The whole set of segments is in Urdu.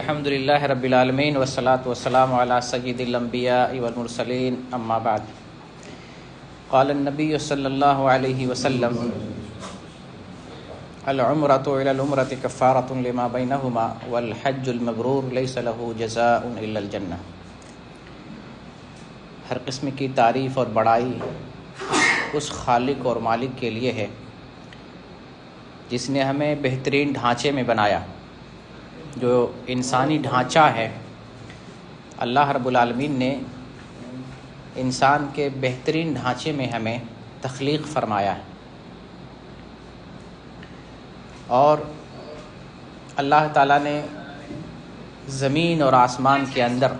الحمد للہ رب العالمین والصلاة والسلام علی سید الانبیاء والمرسلین اما بعد قال النبی صلی اللہ علیہ وسلم العمرۃ الی العمرۃ کفارۃ لما بینہما والحج المبرور لیس له جزاء الا الجنہ۔ ہر قسم کی تعریف اور بڑائی اس خالق اور مالک کے لیے ہے جس نے ہمیں بہترین ڈھانچے میں بنایا۔ جو انسانی ڈھانچہ ہے، اللہ رب العالمین نے انسان کے بہترین ڈھانچے میں ہمیں تخلیق فرمایا ہے، اور اللہ تعالیٰ نے زمین اور آسمان کے اندر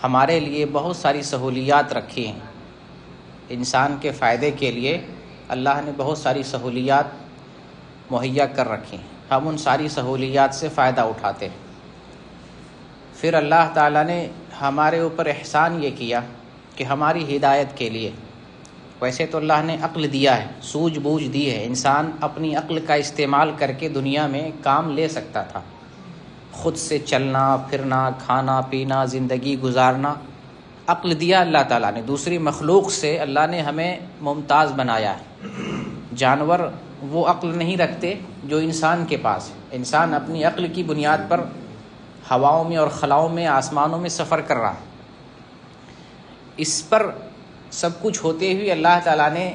ہمارے لیے بہت ساری سہولیات رکھی ہیں۔ انسان کے فائدے کے لیے اللہ نے بہت ساری سہولیات مہیا کر رکھی ہیں، ہم ان ساری سہولیات سے فائدہ اٹھاتے ہیں۔ پھر اللہ تعالیٰ نے ہمارے اوپر احسان یہ کیا کہ ہماری ہدایت کے لیے، ویسے تو اللہ نے عقل دیا ہے، سوجھ بوجھ دی ہے، انسان اپنی عقل کا استعمال کر کے دنیا میں کام لے سکتا تھا، خود سے چلنا پھرنا، کھانا پینا، زندگی گزارنا، عقل دیا اللہ تعالیٰ نے۔ دوسری مخلوق سے اللہ نے ہمیں ممتاز بنایا ہے۔ جانور وہ عقل نہیں رکھتے جو انسان کے پاس ہے۔ انسان اپنی عقل کی بنیاد پر ہواؤں میں اور خلاؤں میں، آسمانوں میں سفر کر رہا ہے۔ اس پر سب کچھ ہوتے ہوئے اللہ تعالیٰ نے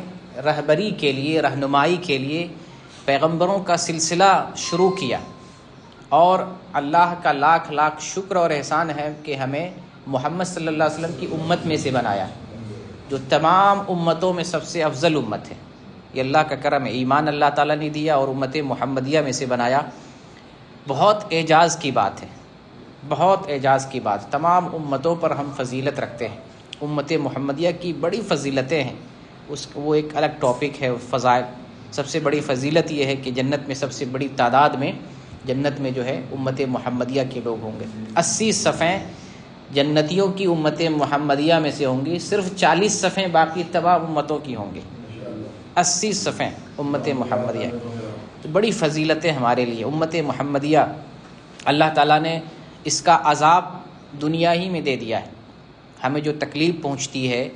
رہبری کے لیے، رہنمائی کے لیے پیغمبروں کا سلسلہ شروع کیا، اور اللہ کا لاکھ لاکھ شکر اور احسان ہے کہ ہمیں محمد صلی اللہ علیہ وسلم کی امت میں سے بنایا، جو تمام امتوں میں سب سے افضل امت ہے۔ یہ اللہ کا کرم ہے، ایمان اللہ تعالیٰ نے دیا اور امت محمدیہ میں سے بنایا۔ بہت اعجاز کی بات ہے، بہت اعجاز کی بات۔ تمام امتوں پر ہم فضیلت رکھتے ہیں، امت محمدیہ کی بڑی فضیلتیں ہیں، وہ ایک الگ ٹاپک ہے۔ فضائل، سب سے بڑی فضیلت یہ ہے کہ جنت میں سب سے بڑی تعداد میں جنت میں جو ہے امت محمدیہ کے لوگ ہوں گے۔ 80 صفیں جنتیوں کی امت محمدیہ میں سے ہوں گی، صرف 40 صفیں باقی تمام امتوں کی ہوں گی۔ 80 صفیں امت محمدیہ، تو بڑی فضیلتیں ہمارے لیے امت محمدیہ۔ اللہ تعالیٰ نے اس کا عذاب دنیا ہی میں دے دیا ہے۔ ہمیں جو تکلیف پہنچتی ہے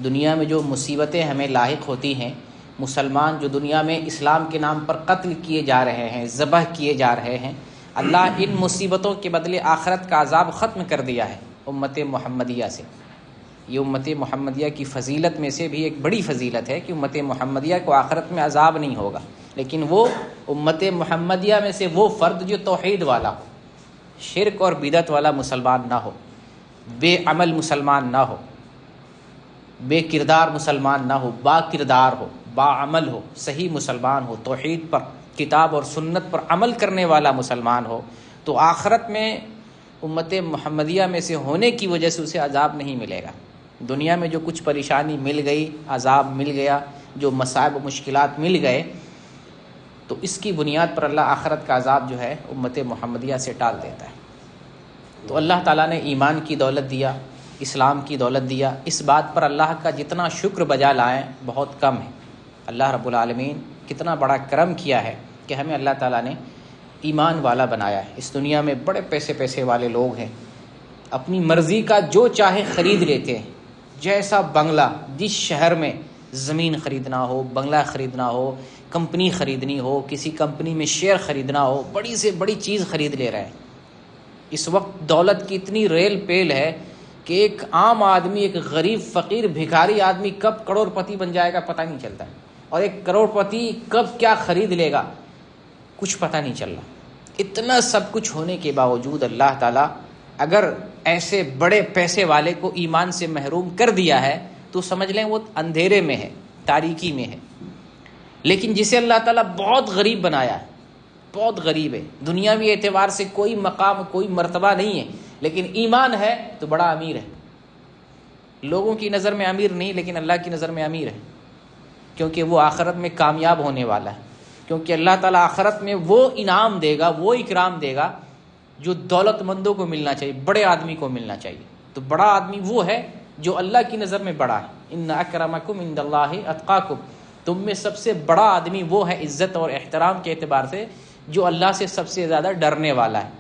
دنیا میں، جو مصیبتیں ہمیں لاحق ہوتی ہیں، مسلمان جو دنیا میں اسلام کے نام پر قتل کیے جا رہے ہیں، ذبح کیے جا رہے ہیں، اللہ ان مصیبتوں کے بدلے آخرت کا عذاب ختم کر دیا ہے امت محمدیہ سے۔ یہ امت محمدیہ کی فضیلت میں سے بھی ایک بڑی فضیلت ہے کہ امت محمدیہ کو آخرت میں عذاب نہیں ہوگا، لیکن وہ امت محمدیہ میں سے وہ فرد جو توحید والا ہو، شرک اور بدعت والا مسلمان نہ ہو، بے عمل مسلمان نہ ہو، بے کردار مسلمان نہ ہو، با کردار ہو، با عمل ہو، صحیح مسلمان ہو، توحید پر، کتاب اور سنت پر عمل کرنے والا مسلمان ہو، تو آخرت میں امت محمدیہ میں سے ہونے کی وجہ سے اسے عذاب نہیں ملے گا۔ دنیا میں جو کچھ پریشانی مل گئی، عذاب مل گیا، جو مصائب و مشکلات مل گئے، تو اس کی بنیاد پر اللہ آخرت کا عذاب جو ہے امت محمدیہ سے ٹال دیتا ہے۔ تو اللہ تعالیٰ نے ایمان کی دولت دیا، اسلام کی دولت دیا، اس بات پر اللہ کا جتنا شکر بجا لائیں بہت کم ہے۔ اللہ رب العالمین کتنا بڑا کرم کیا ہے کہ ہمیں اللہ تعالیٰ نے ایمان والا بنایا ہے۔ اس دنیا میں بڑے پیسے والے لوگ ہیں، اپنی مرضی کا جو چاہے خرید لیتے ہیں۔ جیسا بنگلہ، جس شہر میں زمین خریدنا ہو، بنگلہ خریدنا ہو، کمپنی خریدنی ہو، کسی کمپنی میں شیئر خریدنا ہو، بڑی سے بڑی چیز خرید لے رہے ہیں۔ اس وقت دولت کی اتنی ریل پیل ہے کہ ایک عام آدمی، ایک غریب فقیر بھکاری آدمی کب کروڑ پتی بن جائے گا پتہ نہیں چلتا، اور ایک کروڑ پتی کب کیا خرید لے گا کچھ پتہ نہیں چل رہا۔ اتنا سب کچھ ہونے کے باوجود اللہ تعالیٰ اگر ایسے بڑے پیسے والے کو ایمان سے محروم کر دیا ہے تو سمجھ لیں وہ اندھیرے میں ہے، تاریکی میں ہے۔ لیکن جسے اللہ تعالیٰ بہت غریب بنایا ہے، بہت غریب ہے، دنیاوی اعتبار سے کوئی مقام، کوئی مرتبہ نہیں ہے، لیکن ایمان ہے تو بڑا امیر ہے۔ لوگوں کی نظر میں امیر نہیں، لیکن اللہ کی نظر میں امیر ہے، کیونکہ وہ آخرت میں کامیاب ہونے والا ہے۔ کیونکہ اللہ تعالیٰ آخرت میں وہ انعام دے گا، وہ اکرام دے گا جو دولت مندوں کو ملنا چاہیے، بڑے آدمی کو ملنا چاہیے۔ تو بڑا آدمی وہ ہے جو اللہ کی نظر میں بڑا ہے۔ ان اکرمکم عند اللہ اتقاکم، تم میں سب سے بڑا آدمی وہ ہے عزت اور احترام کے اعتبار سے جو اللہ سے سب سے زیادہ ڈرنے والا ہے۔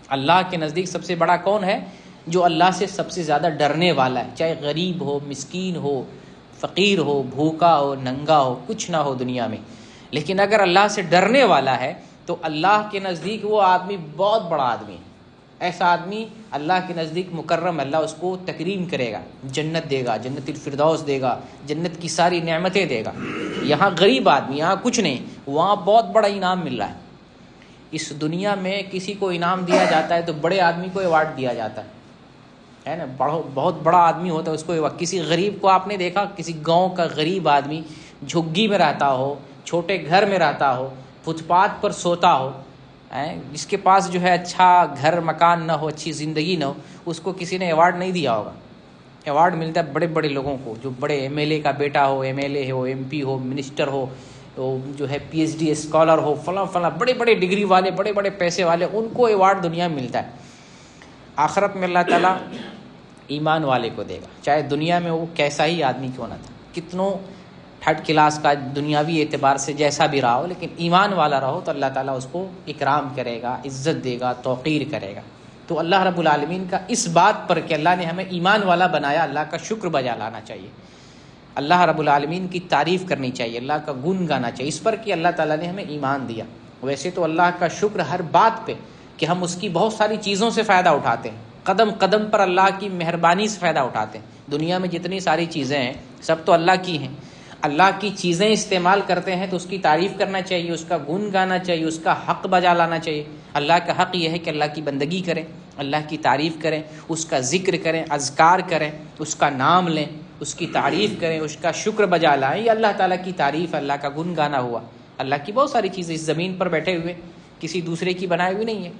اللہ کے نزدیک سب سے بڑا کون ہے؟ جو اللہ سے سب سے زیادہ ڈرنے والا ہے، چاہے غریب ہو، مسکین ہو، فقیر ہو، بھوکا ہو، ننگا ہو، کچھ نہ ہو دنیا میں، لیکن اگر اللہ سے ڈرنے والا ہے تو اللہ کے نزدیک وہ آدمی بہت بڑا آدمی ہے۔ ایسا آدمی اللہ کے نزدیک مکرم، اللہ اس کو تکریم کرے گا، جنت دے گا، جنت الفردوس دے گا، جنت کی ساری نعمتیں دے گا۔ یہاں غریب آدمی، یہاں کچھ نہیں، وہاں بہت بڑا انعام مل رہا ہے۔ اس دنیا میں کسی کو انعام دیا جاتا ہے تو بڑے آدمی کو ایوارڈ دیا جاتا ہے نا، بہت بڑا آدمی ہوتا ہے اس کو ایوارڈ۔ کسی غریب کو آپ نے دیکھا، کسی گاؤں کا غریب آدمی جھگی میں رہتا ہو، چھوٹے گھر میں رہتا ہو، فٹ پاتھ پر سوتا ہو، جس کے پاس جو ہے اچھا گھر مکان نہ ہو، اچھی زندگی نہ ہو، اس کو کسی نے ایوارڈ نہیں دیا ہوگا۔ ایوارڈ ملتا ہے بڑے بڑے لوگوں کو، جو بڑے ایم ایل اے کا بیٹا ہو، ایم ایل اے ہو، ایم پی ہو، منسٹر ہو، جو ہے پی ایچ ڈی اسکالر ہو، فلاں فلاں بڑے بڑے ڈگری والے، بڑے بڑے پیسے والے، ان کو ایوارڈ دنیا میں ملتا ہے۔ آخرت میں اللہ تعالیٰ ایمان والے کو دے گا، چاہے دنیا میں وہ کیسا ہی آدمی کیوں نہ تھا، کتنوں تھرڈ کلاس کا دنیاوی اعتبار سے جیسا بھی رہا ہو، لیکن ایمان والا رہو تو اللہ تعالیٰ اس کو اکرام کرے گا، عزت دے گا، توقیر کرے گا۔ تو اللہ رب العالمین کا اس بات پر کہ اللہ نے ہمیں ایمان والا بنایا، اللہ کا شکر بجا لانا چاہیے، اللہ رب العالمین کی تعریف کرنی چاہیے، اللہ کا گن گانا چاہیے اس پر کہ اللہ تعالیٰ نے ہمیں ایمان دیا۔ ویسے تو اللہ کا شکر ہر بات پہ کہ ہم اس کی بہت ساری چیزوں سے فائدہ اٹھاتے ہیں، قدم قدم پر اللہ کی مہربانی سے فائدہ اٹھاتے ہیں۔ دنیا میں جتنی ساری چیزیں ہیں سب تو اللہ کی ہیں، اللہ کی چیزیں استعمال کرتے ہیں تو اس کی تعریف کرنا چاہیے، اس کا گن گانا چاہیے، اس کا حق بجا لانا چاہیے۔ اللہ کا حق یہ ہے کہ اللہ کی بندگی کریں، اللہ کی تعریف کریں، اس کا ذکر کریں، اذکار کریں، اس کا نام لیں، اس کی تعریف کریں، اس کا شکر بجا لائیں۔ یہ اللہ تعالیٰ کی تعریف، اللہ کا گن گانا ہوا۔ اللہ کی بہت ساری چیزیں اس زمین پر بیٹھے ہوئے کسی دوسرے کی بنائی ہوئی نہیں ہے،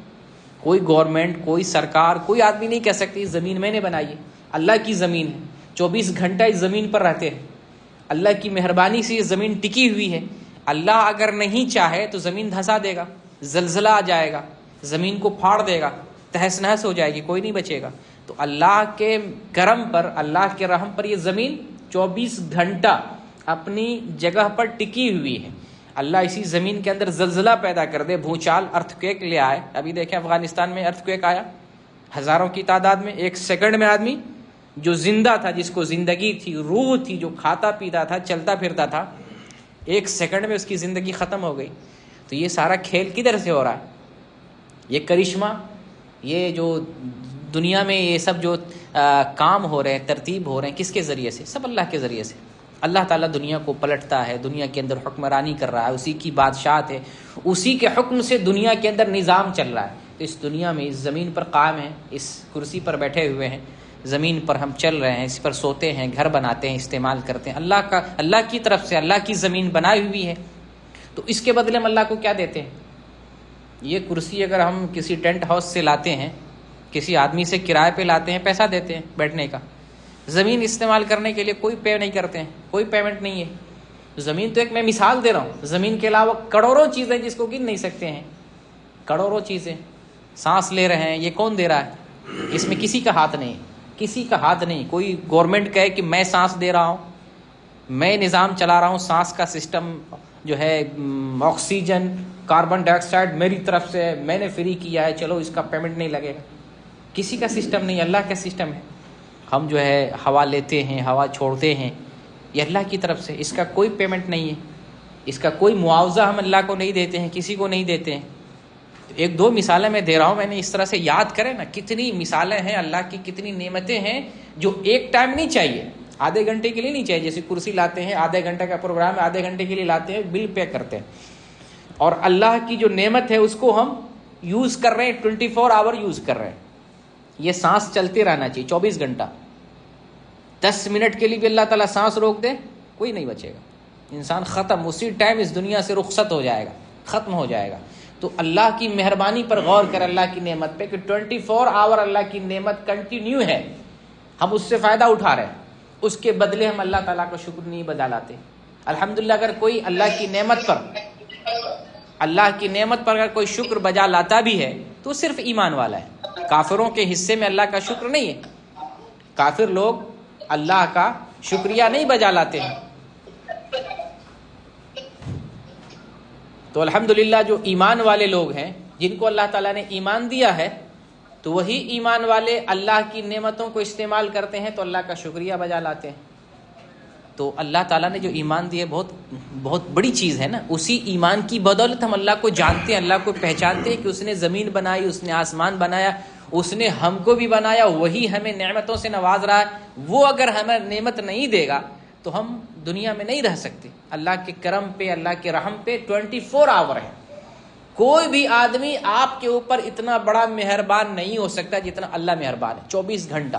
کوئی گورنمنٹ، کوئی سرکار، کوئی آدمی نہیں کہہ سکتی اس زمین میں نے بنائی ہے، اللہ کی زمین ہے، 24 گھنٹہ اس زمین پر رہتے ہیں، اللہ کی مہربانی سے یہ زمین ٹکی ہوئی ہے۔ اللہ اگر نہیں چاہے تو زمین دھسا دے گا، زلزلہ آ جائے گا، زمین کو پھاڑ دے گا، تہس نہس ہو جائے گی، کوئی نہیں بچے گا۔ تو اللہ کے کرم پر، اللہ کے رحم پر یہ زمین 24 گھنٹہ اپنی جگہ پر ٹکی ہوئی ہے۔ اللہ اسی زمین کے اندر زلزلہ پیدا کر دے، بھونچال، ارتھ کویک لے آئے۔ ابھی دیکھیں افغانستان میں ارتھ کویک آیا، ہزاروں کی تعداد میں، ایک سیکنڈ میں آدمی جو زندہ تھا، جس کو زندگی تھی، روح تھی، جو کھاتا پیتا تھا، چلتا پھرتا تھا، ایک سیکنڈ میں اس کی زندگی ختم ہو گئی۔ تو یہ سارا کھیل کدھر سے ہو رہا ہے؟ یہ کرشمہ، یہ جو دنیا میں یہ سب جو کام ہو رہے ہیں، ترتیب ہو رہے ہیں، کس کے ذریعے سے؟ سب اللہ کے ذریعے سے۔ اللہ تعالیٰ دنیا کو پلٹتا ہے، دنیا کے اندر حکمرانی کر رہا ہے، اسی کی بادشاہت ہے، اسی کے حکم سے دنیا کے اندر نظام چل رہا ہے۔ تو اس دنیا میں، اس زمین پر قائم ہیں، اس کرسی پر بیٹھے ہوئے ہیں، زمین پر ہم چل رہے ہیں، اس پر سوتے ہیں، گھر بناتے ہیں، استعمال کرتے ہیں، اللہ کی طرف سے، اللہ کی زمین بنائی ہوئی ہے۔ تو اس کے بدلے ہم اللہ کو کیا دیتے ہیں؟ یہ کرسی اگر ہم کسی ٹینٹ ہاؤس سے لاتے ہیں، کسی آدمی سے کرائے پہ لاتے ہیں، پیسہ دیتے ہیں بیٹھنے کا، زمین استعمال کرنے کے لیے کوئی پے نہیں کرتے ہیں، کوئی پیمنٹ نہیں ہے۔ زمین تو ایک میں مثال دے رہا ہوں، زمین کے علاوہ کروڑوں چیزیں جس کو گن نہیں سکتے ہیں، کروڑوں چیزیں، سانس لے رہے ہیں، یہ کون دے رہا ہے؟ اس میں کسی کا ہاتھ نہیں، کسی کا ہاتھ نہیں۔ کوئی گورنمنٹ کہے کہ میں سانس دے رہا ہوں، میں نظام چلا رہا ہوں، سانس کا سسٹم جو ہے، آکسیجن، کاربن ڈائی آکسائڈ میری طرف سے میں نے فری کیا ہے، چلو اس کا پیمنٹ نہیں لگے گا، کسی کا سسٹم نہیں، اللہ کا سسٹم ہے۔ ہم جو ہے ہوا لیتے ہیں، ہوا چھوڑتے ہیں، یہ اللہ کی طرف سے، اس کا کوئی پیمنٹ نہیں ہے، اس کا کوئی معاوضہ ہم اللہ کو نہیں دیتے ہیں، کسی کو نہیں دیتے ہیں۔ ایک دو مثالیں میں دے رہا ہوں، میں نے اس طرح سے یاد کرے نا، کتنی مثالیں ہیں اللہ کی، کتنی نعمتیں ہیں جو ایک ٹائم نہیں چاہیے، آدھے گھنٹے کے لیے نہیں چاہیے۔ جیسے کرسی لاتے ہیں، آدھے گھنٹے کا پروگرام ہے، آدھے گھنٹے کے لیے لاتے ہیں، بل پے کرتے ہیں، اور اللہ کی جو نعمت ہے اس کو ہم یوز کر رہے ہیں، 24 آور یوز کر رہے ہیں۔ یہ سانس چلتے رہنا چاہیے 24 گھنٹہ، 10 منٹ کے لیے بھی اللہ تعالیٰ سانس روک دے، کوئی نہیں بچے گا، انسان ختم، اسی ٹائم اس دنیا سے رخصت ہو جائے گا، ختم ہو جائے گا۔ تو اللہ کی مہربانی پر غور کر، اللہ کی نعمت پہ، کہ 24 آور اللہ کی نعمت کنٹینیو ہے، ہم اس سے فائدہ اٹھا رہے ہیں، اس کے بدلے ہم اللہ تعالیٰ کا شکر نہیں بجا لاتے۔ الحمدللہ اگر کوئی اللہ کی نعمت پر اگر کوئی شکر بجا لاتا بھی ہے تو صرف ایمان والا ہے، کافروں کے حصے میں اللہ کا شکر نہیں ہے، کافر لوگ اللہ کا شکریہ نہیں بجا لاتے ہیں۔ تو الحمدللہ جو ایمان والے لوگ ہیں، جن کو اللہ تعالیٰ نے ایمان دیا ہے، تو وہی ایمان والے اللہ کی نعمتوں کو استعمال کرتے ہیں تو اللہ کا شکریہ بجا لاتے ہیں۔ تو اللہ تعالیٰ نے جو ایمان دی ہے بہت بڑی چیز ہے نا، اسی ایمان کی بدولت ہم اللہ کو جانتے ہیں، اللہ کو پہچانتے ہیں کہ اس نے زمین بنائی، اس نے آسمان بنایا، اس نے ہم کو بھی بنایا، وہی ہمیں نعمتوں سے نواز رہا ہے۔ وہ اگر ہمیں نعمت نہیں دے گا تو ہم دنیا میں نہیں رہ سکتے۔ اللہ کے کرم پہ، اللہ کے رحم پہ 24 آور ہے۔ کوئی بھی آدمی آپ کے اوپر اتنا بڑا مہربان نہیں ہو سکتا جتنا اللہ مہربان ہے۔ 24 گھنٹہ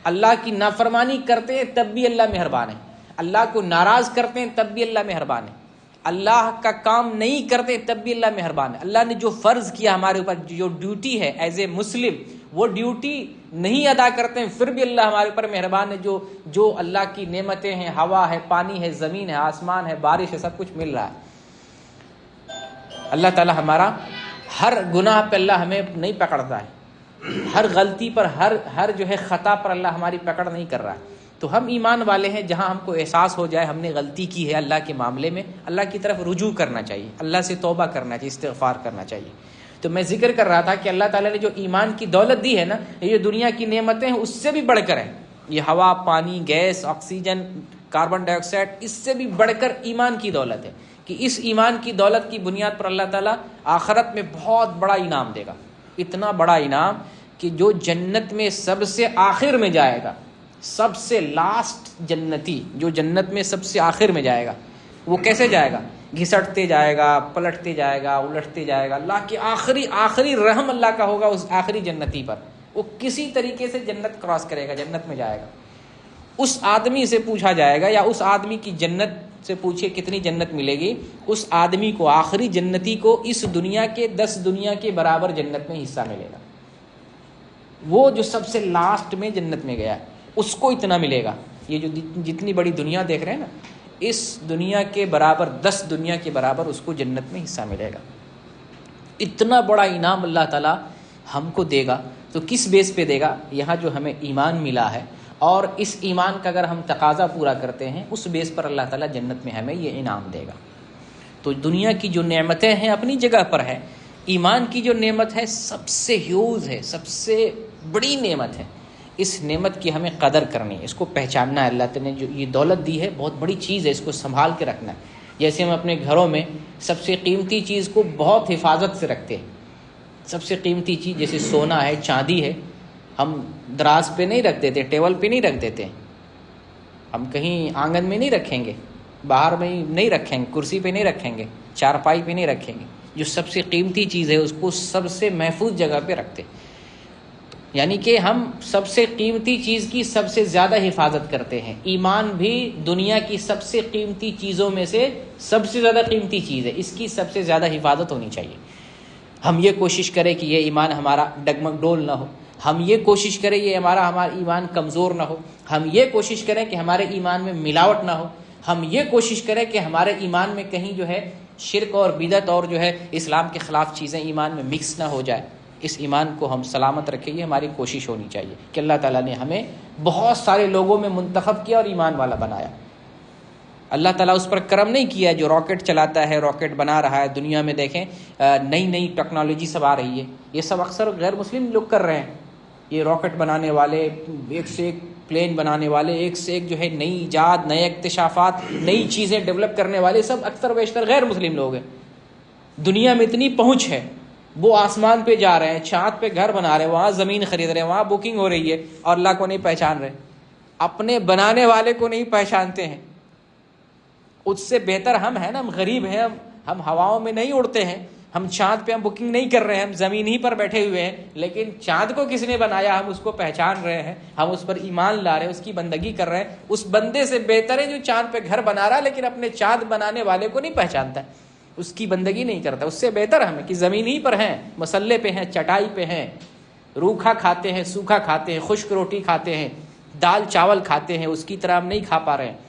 اللہ کی نافرمانی کرتے ہیں تب بھی اللہ مہربان ہے، اللہ کو ناراض کرتے ہیں تب بھی اللہ مہربان ہے، اللہ کا کام نہیں کرتے تب بھی اللہ مہربان ہے۔ اللہ نے جو فرض کیا ہمارے اوپر، جو ڈیوٹی ہے ایز اے مسلم، وہ ڈیوٹی نہیں ادا کرتے ہیں پھر بھی اللہ ہمارے اوپر مہربان ہے۔ جو اللہ کی نعمتیں ہیں، ہوا ہے، پانی ہے، زمین ہے، آسمان ہے، بارش ہے، سب کچھ مل رہا ہے۔ اللہ تعالیٰ ہمارا ہر گناہ پہ اللہ ہمیں نہیں پکڑتا ہے، ہر غلطی پر، ہر جو ہے خطا پر اللہ ہماری پکڑ نہیں کر رہا ہے۔ تو ہم ایمان والے ہیں، جہاں ہم کو احساس ہو جائے ہم نے غلطی کی ہے اللہ کے معاملے میں، اللہ کی طرف رجوع کرنا چاہیے، اللہ سے توبہ کرنا چاہیے، استغفار کرنا چاہیے۔ تو میں ذکر کر رہا تھا کہ اللہ تعالیٰ نے جو ایمان کی دولت دی ہے نا، یہ دنیا کی نعمتیں ہیں اس سے بھی بڑھ کر ہے۔ یہ ہوا، پانی، گیس، آکسیجن، کاربن ڈائی آکسائڈ، اس سے بھی بڑھ کر ایمان کی دولت ہے کہ اس ایمان کی دولت کی بنیاد پر اللہ تعالیٰ آخرت میں بہت بڑا انعام دے گا۔ اتنا بڑا انعام کہ جو جنت میں سب سے آخر میں جائے گا، سب سے لاسٹ جنتی جو جنت میں سب سے آخر میں جائے گا، وہ کیسے جائے گا؟ گھسٹتے جائے گا، پلٹتے جائے گا، الٹتے جائے گا۔ اللہ کی آخری رحم اللہ کا ہوگا اس آخری جنتی پر، وہ کسی طریقے سے جنت کراس کرے گا، جنت میں جائے گا۔ اس آدمی سے پوچھا جائے گا، یا اس آدمی کی جنت سے پوچھے کتنی جنت ملے گی، اس آدمی کو، آخری جنتی کو، اس دنیا کے 10 دنیا کے برابر جنت میں حصہ ملے گا۔ وہ جو سب سے لاسٹ میں جنت میں گیا اس کو اتنا ملے گا۔ یہ جو جتنی بڑی دنیا دیکھ رہے ہیں نا، اس دنیا کے برابر، 10 دنیا کے برابر اس کو جنت میں حصہ ملے گا۔ اتنا بڑا انعام اللہ تعالیٰ ہم کو دے گا، تو کس بیس پہ دے گا؟ یہاں جو ہمیں ایمان ملا ہے، اور اس ایمان کا اگر ہم تقاضا پورا کرتے ہیں، اس بیس پر اللہ تعالیٰ جنت میں ہمیں یہ انعام دے گا۔ تو دنیا کی جو نعمتیں ہیں اپنی جگہ پر ہے، ایمان کی جو نعمت ہے سب سے ہیوج ہے، سب سے بڑی نعمت ہے۔ اس نعمت کی ہمیں قدر کرنی ہے، اس کو پہچاننا ہے۔ اللہ تعالیٰ نے جو یہ دولت دی ہے بہت بڑی چیز ہے، اس کو سنبھال کے رکھنا ہے۔ جیسے ہم اپنے گھروں میں سب سے قیمتی چیز کو بہت حفاظت سے رکھتے ہیں، سب سے قیمتی چیز جیسے سونا ہے، چاندی ہے، ہم دراز پہ نہیں رکھ دیتے، ٹیبل پہ نہیں رکھ دیتے، ہم کہیں آنگن میں نہیں رکھیں گے، باہر میں نہیں رکھیں گے، کرسی پہ نہیں رکھیں گے، چارپائی پہ نہیں رکھیں گے۔ جو سب سے قیمتی چیز ہے اس کو سب سے محفوظ جگہ پہ رکھتے، یعنی کہ ہم سب سے قیمتی چیز کی سب سے زیادہ حفاظت کرتے ہیں۔ ایمان بھی دنیا کی سب سے قیمتی چیزوں میں سے سب سے زیادہ قیمتی چیز ہے، اس کی سب سے زیادہ حفاظت ہونی چاہیے۔ ہم یہ کوشش کریں کہ یہ ایمان ہمارا ڈگمگ ڈول نہ ہو، ہم یہ کوشش کریں یہ ہمارا ایمان کمزور نہ ہو، ہم یہ کوشش کریں کہ ہمارے ایمان میں ملاوٹ نہ ہو، ہم یہ کوشش کریں کہ ہمارے ایمان میں کہیں جو ہے شرک اور بدعت اور جو ہے اسلام کے خلاف چیزیں ایمان میں مکس نہ ہو جائے۔ اس ایمان کو ہم سلامت رکھیں، یہ ہماری کوشش ہونی چاہیے کہ اللہ تعالیٰ نے ہمیں بہت سارے لوگوں میں منتخب کیا اور ایمان والا بنایا۔ اللہ تعالیٰ اس پر کرم نہیں کیا جو راکٹ چلاتا ہے، راکٹ بنا رہا ہے۔ دنیا میں دیکھیں نئی نئی ٹیکنالوجی سب آ رہی ہے، یہ سب اکثر غیر مسلم لوگ کر رہے ہیں۔ یہ راکٹ بنانے والے، ایک سے ایک پلین بنانے والے، ایک سے ایک جو ہے نئی ایجاد، نئے اکتشافات، نئی چیزیں ڈیولپ کرنے والے سب اکثر بیشتر غیر مسلم لوگ ہیں۔ دنیا میں اتنی پہنچ ہے، وہ آسمان پہ جا رہے ہیں، چاند پہ گھر بنا رہے ہیں، وہاں زمین خرید رہے ہیں، وہاں بکنگ ہو رہی ہے، اور اللہ کو نہیں پہچان رہے، اپنے بنانے والے کو نہیں پہچانتے ہیں۔ اس سے بہتر ہم ہیں نا، ہم غریب ہیں، ہم ہواؤں میں نہیں اڑتے ہیں، ہم چاند پہ ہم بکنگ نہیں کر رہے ہیں، ہم زمین ہی پر بیٹھے ہوئے ہیں، لیکن چاند کو کس نے بنایا ہم اس کو پہچان رہے ہیں، ہم اس پر ایمان لا رہے ہیں، اس کی بندگی کر رہے ہیں۔ اس بندے سے بہتر ہے جو چاند پہ گھر بنا رہا ہے لیکن اپنے چاند بنانے والے کو نہیں پہچانتا ہے، اس کی بندگی نہیں کرتا۔ اس سے بہتر ہمیں کہ زمین ہی پر ہیں، مسلے پہ ہیں، چٹائی پہ ہیں، روکھا کھاتے ہیں، سوکھا کھاتے ہیں، خشک روٹی کھاتے ہیں، دال چاول کھاتے ہیں، اس کی طرح ہم نہیں کھا پا رہے ہیں۔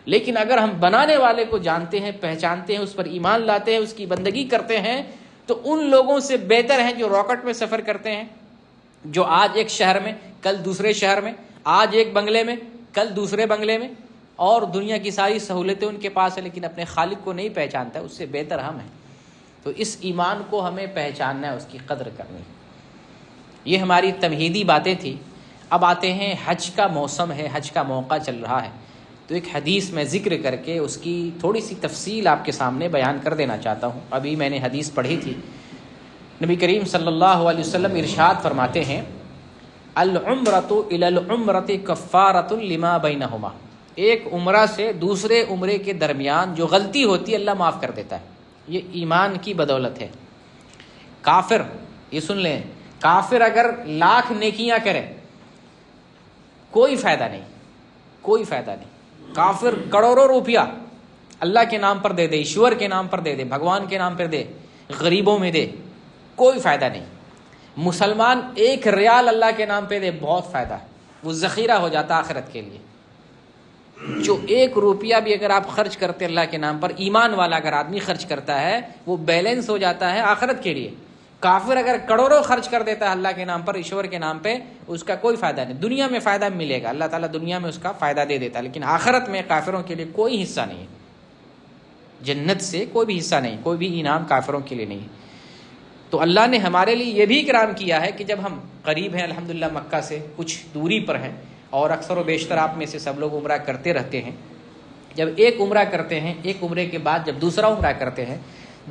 لیکن اگر ہم بنانے والے کو جانتے ہیں، پہچانتے ہیں، اس پر ایمان لاتے ہیں، اس کی بندگی کرتے ہیں، تو ان لوگوں سے بہتر ہیں جو راکٹ میں سفر کرتے ہیں، جو آج ایک شہر میں، کل دوسرے شہر میں، آج ایک بنگلے میں، کل دوسرے بنگلے میں، اور دنیا کی ساری سہولتیں ان کے پاس ہیں لیکن اپنے خالق کو نہیں پہچانتا ہے۔ اس سے بہتر ہم ہیں۔ تو اس ایمان کو ہمیں پہچاننا ہے، اس کی قدر کرنی ہے۔ یہ ہماری تمہیدی باتیں تھیں. اب آتے ہیں حج کا موسم ہے، حج کا موقع چل رہا ہے، تو ایک حدیث میں ذکر کر کے اس کی تھوڑی سی تفصیل آپ کے سامنے بیان کر دینا چاہتا ہوں. ابھی میں نے حدیث پڑھی تھی. نبی کریم صلی اللہ علیہ وسلم ارشاد فرماتے ہیں العمرۃ الی العمرۃ کفارۃ لما بینہما. ایک عمرہ سے دوسرے عمرے کے درمیان جو غلطی ہوتی ہے اللہ معاف کر دیتا ہے. یہ ایمان کی بدولت ہے. کافر، یہ سن لیں، کافر اگر لاکھ نیکیاں کرے کوئی فائدہ نہیں، کوئی فائدہ نہیں. کافر کروڑوں روپیہ اللہ کے نام پر دے دے، ایشور کے نام پر دے دے، بھگوان کے نام پر دے، غریبوں میں دے، کوئی فائدہ نہیں. مسلمان 1 ریال اللہ کے نام پہ دے، بہت فائدہ ہے، وہ ذخیرہ ہو جاتا آخرت کے لیے. جو 1 روپیہ بھی اگر آپ خرچ کرتے اللہ کے نام پر، ایمان والا اگر آدمی خرچ کرتا ہے وہ بیلنس ہو جاتا ہے آخرت کے لیے. کافر اگر کروڑوں خرچ کر دیتا ہے اللہ کے نام پر، ایشور کے نام پہ، اس کا کوئی فائدہ نہیں. دنیا میں فائدہ ملے گا، اللہ تعالیٰ دنیا میں اس کا فائدہ دے دیتا ہے، لیکن آخرت میں کافروں کے لیے کوئی حصہ نہیں ہے. جنت سے کوئی بھی حصہ نہیں، کوئی بھی انعام کافروں کے لیے نہیں ہے. تو اللہ نے ہمارے لیے یہ بھی اکرام کیا ہے کہ جب ہم قریب ہیں الحمدللہ مکہ سے، کچھ دوری پر ہیں، اور اکثر و بیشتر آپ میں سے سب لوگ عمرہ کرتے رہتے ہیں. جب ایک عمرہ کرتے ہیں، ایک عمرے کے بعد جب دوسرا عمرہ کرتے ہیں،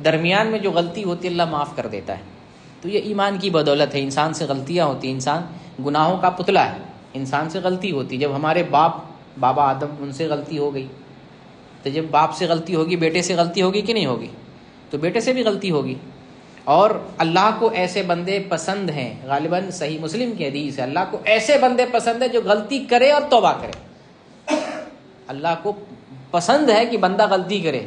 درمیان میں جو غلطی ہوتی ہے اللہ معاف کر دیتا ہے. تو یہ ایمان کی بدولت ہے. انسان سے غلطیاں ہوتی ہیں، انسان گناہوں کا پتلا ہے، انسان سے غلطی ہوتی. جب ہمارے بابا آدم، ان سے غلطی ہو گئی، تو جب باپ سے غلطی ہوگی بیٹے سے غلطی ہوگی کہ نہیں ہوگی؟ تو بیٹے سے بھی غلطی ہوگی. اور اللہ کو ایسے بندے پسند ہیں، غالباً صحیح مسلم کی حدیث ہے، اللہ کو ایسے بندے پسند ہیں جو غلطی کرے اور توبہ کرے. اللہ کو پسند ہے کہ بندہ غلطی کرے.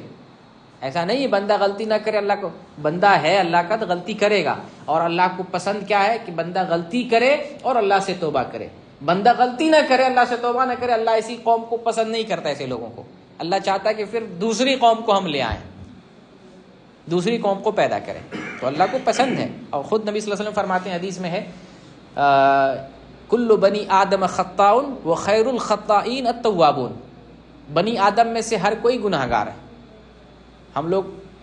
ایسا نہیں بندہ غلطی نہ کرے، اللہ کو بندہ ہے اللہ کا تو غلطی کرے گا. اور اللہ کو پسند کیا ہے کہ بندہ غلطی کرے اور اللہ سے توبہ کرے. بندہ غلطی نہ کرے، اللہ سے توبہ نہ کرے، اللہ ایسی قوم کو پسند نہیں کرتا. ایسے لوگوں کو اللہ چاہتا ہے کہ پھر دوسری قوم کو ہم لے آئیں، دوسری قوم کو پیدا کریں. تو اللہ کو پسند ہے. اور خود نبی صلی اللہ علیہ وسلم فرماتے ہیں، حدیث میں ہے کل بنی آدم خطاء وخیر الخطائین التوابون. بنی آدم میں سے ہر کوئی گناہ گار ہے. ہم لوگ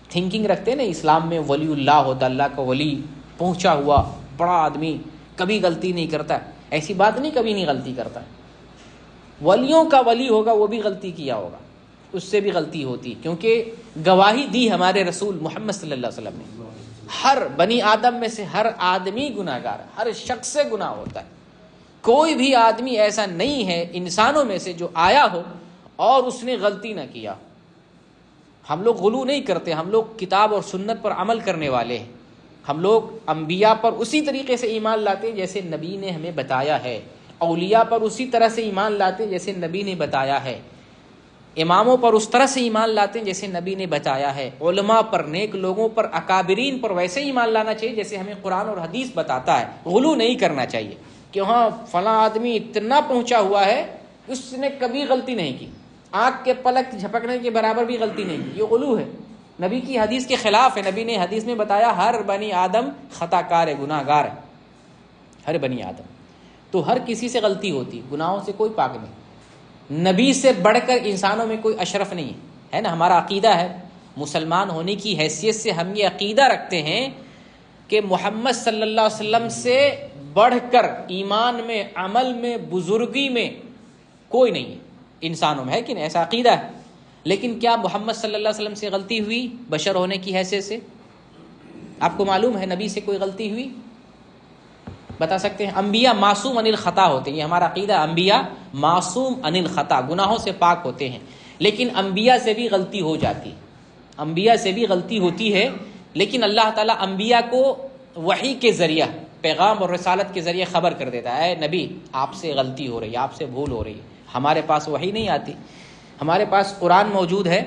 تھنکنگ رکھتے ہیں نا اسلام میں ولی اللہ ہوتا، اللہ کا ولی پہنچا ہوا بڑا آدمی کبھی غلطی نہیں کرتا. ایسی بات نہیں، کبھی نہیں غلطی کرتا. ولیوں کا ولی ہوگا وہ بھی غلطی کیا ہوگا، اس سے بھی غلطی ہوتی، کیونکہ گواہی دی ہمارے رسول محمد صلی اللہ علیہ وسلم نے. ہر بنی آدم میں سے ہر آدمی گناہ گار ہے، ہر شخص سے گناہ ہوتا ہے. کوئی بھی آدمی ایسا نہیں ہے انسانوں میں سے جو آیا ہو اور اس نے غلطی نہ کیا. ہم لوگ غلو نہیں کرتے، ہم لوگ کتاب اور سنت پر عمل کرنے والے ہیں. ہم لوگ انبیاء پر اسی طریقے سے ایمان لاتے ہیں جیسے نبی نے ہمیں بتایا ہے. اولیاء پر اسی طرح سے ایمان لاتے ہیں جیسے نبی نے بتایا ہے. اماموں پر اس طرح سے ایمان لاتے ہیں جیسے نبی نے بتایا ہے. علماء پر، نیک لوگوں پر، اکابرین پر ویسے ہی ایمان لانا چاہیے جیسے ہمیں قرآن اور حدیث بتاتا ہے. غلو نہیں کرنا چاہیے کہ ہاں فلاں آدمی اتنا پہنچا ہوا ہے، اس نے کبھی غلطی نہیں کی، آنکھ کے پلک جھپکنے کے برابر بھی غلطی نہیں کی. یہ غلو ہے، نبی کی حدیث کے خلاف ہے. نبی نے حدیث میں بتایا ہر بنی آدم خطا کار ہے، گناہ گار ہے، ہر بنی آدم. تو ہر کسی سے غلطی ہوتی، گناہوں سے کوئی پاک نہیں. نبی سے بڑھ کر انسانوں میں کوئی اشرف نہیں ہے نا. ہمارا عقیدہ ہے، مسلمان ہونے کی حیثیت سے ہم یہ عقیدہ رکھتے ہیں کہ محمد صلی اللہ علیہ وسلم سے بڑھ کر ایمان میں، عمل میں، بزرگی میں کوئی نہیں ہے انسانوں میں، ہے کہ نہیں؟ ایسا عقیدہ ہے. لیکن کیا محمد صلی اللہ علیہ وسلم سے غلطی ہوئی بشر ہونے کی حیثیت سے؟ آپ کو معلوم ہے نبی سے کوئی غلطی ہوئی؟ بتا سکتے ہیں؟ انبیاء معصوم عن الخطا ہوتے ہیں، یہ ہمارا عقیدہ. انبیاء معصوم عن الخطا، گناہوں سے پاک ہوتے ہیں. لیکن انبیاء سے بھی غلطی ہو جاتی، انبیاء سے بھی غلطی ہوتی ہے. لیکن اللہ تعالیٰ انبیاء کو وحی کے ذریعہ، پیغام اور رسالت کے ذریعے خبر کر دیتا ہے، اے نبی آپ سے غلطی ہو رہی ہے، آپ سے بھول ہو رہی ہے. ہمارے پاس وحی نہیں آتی، ہمارے پاس قرآن موجود ہے،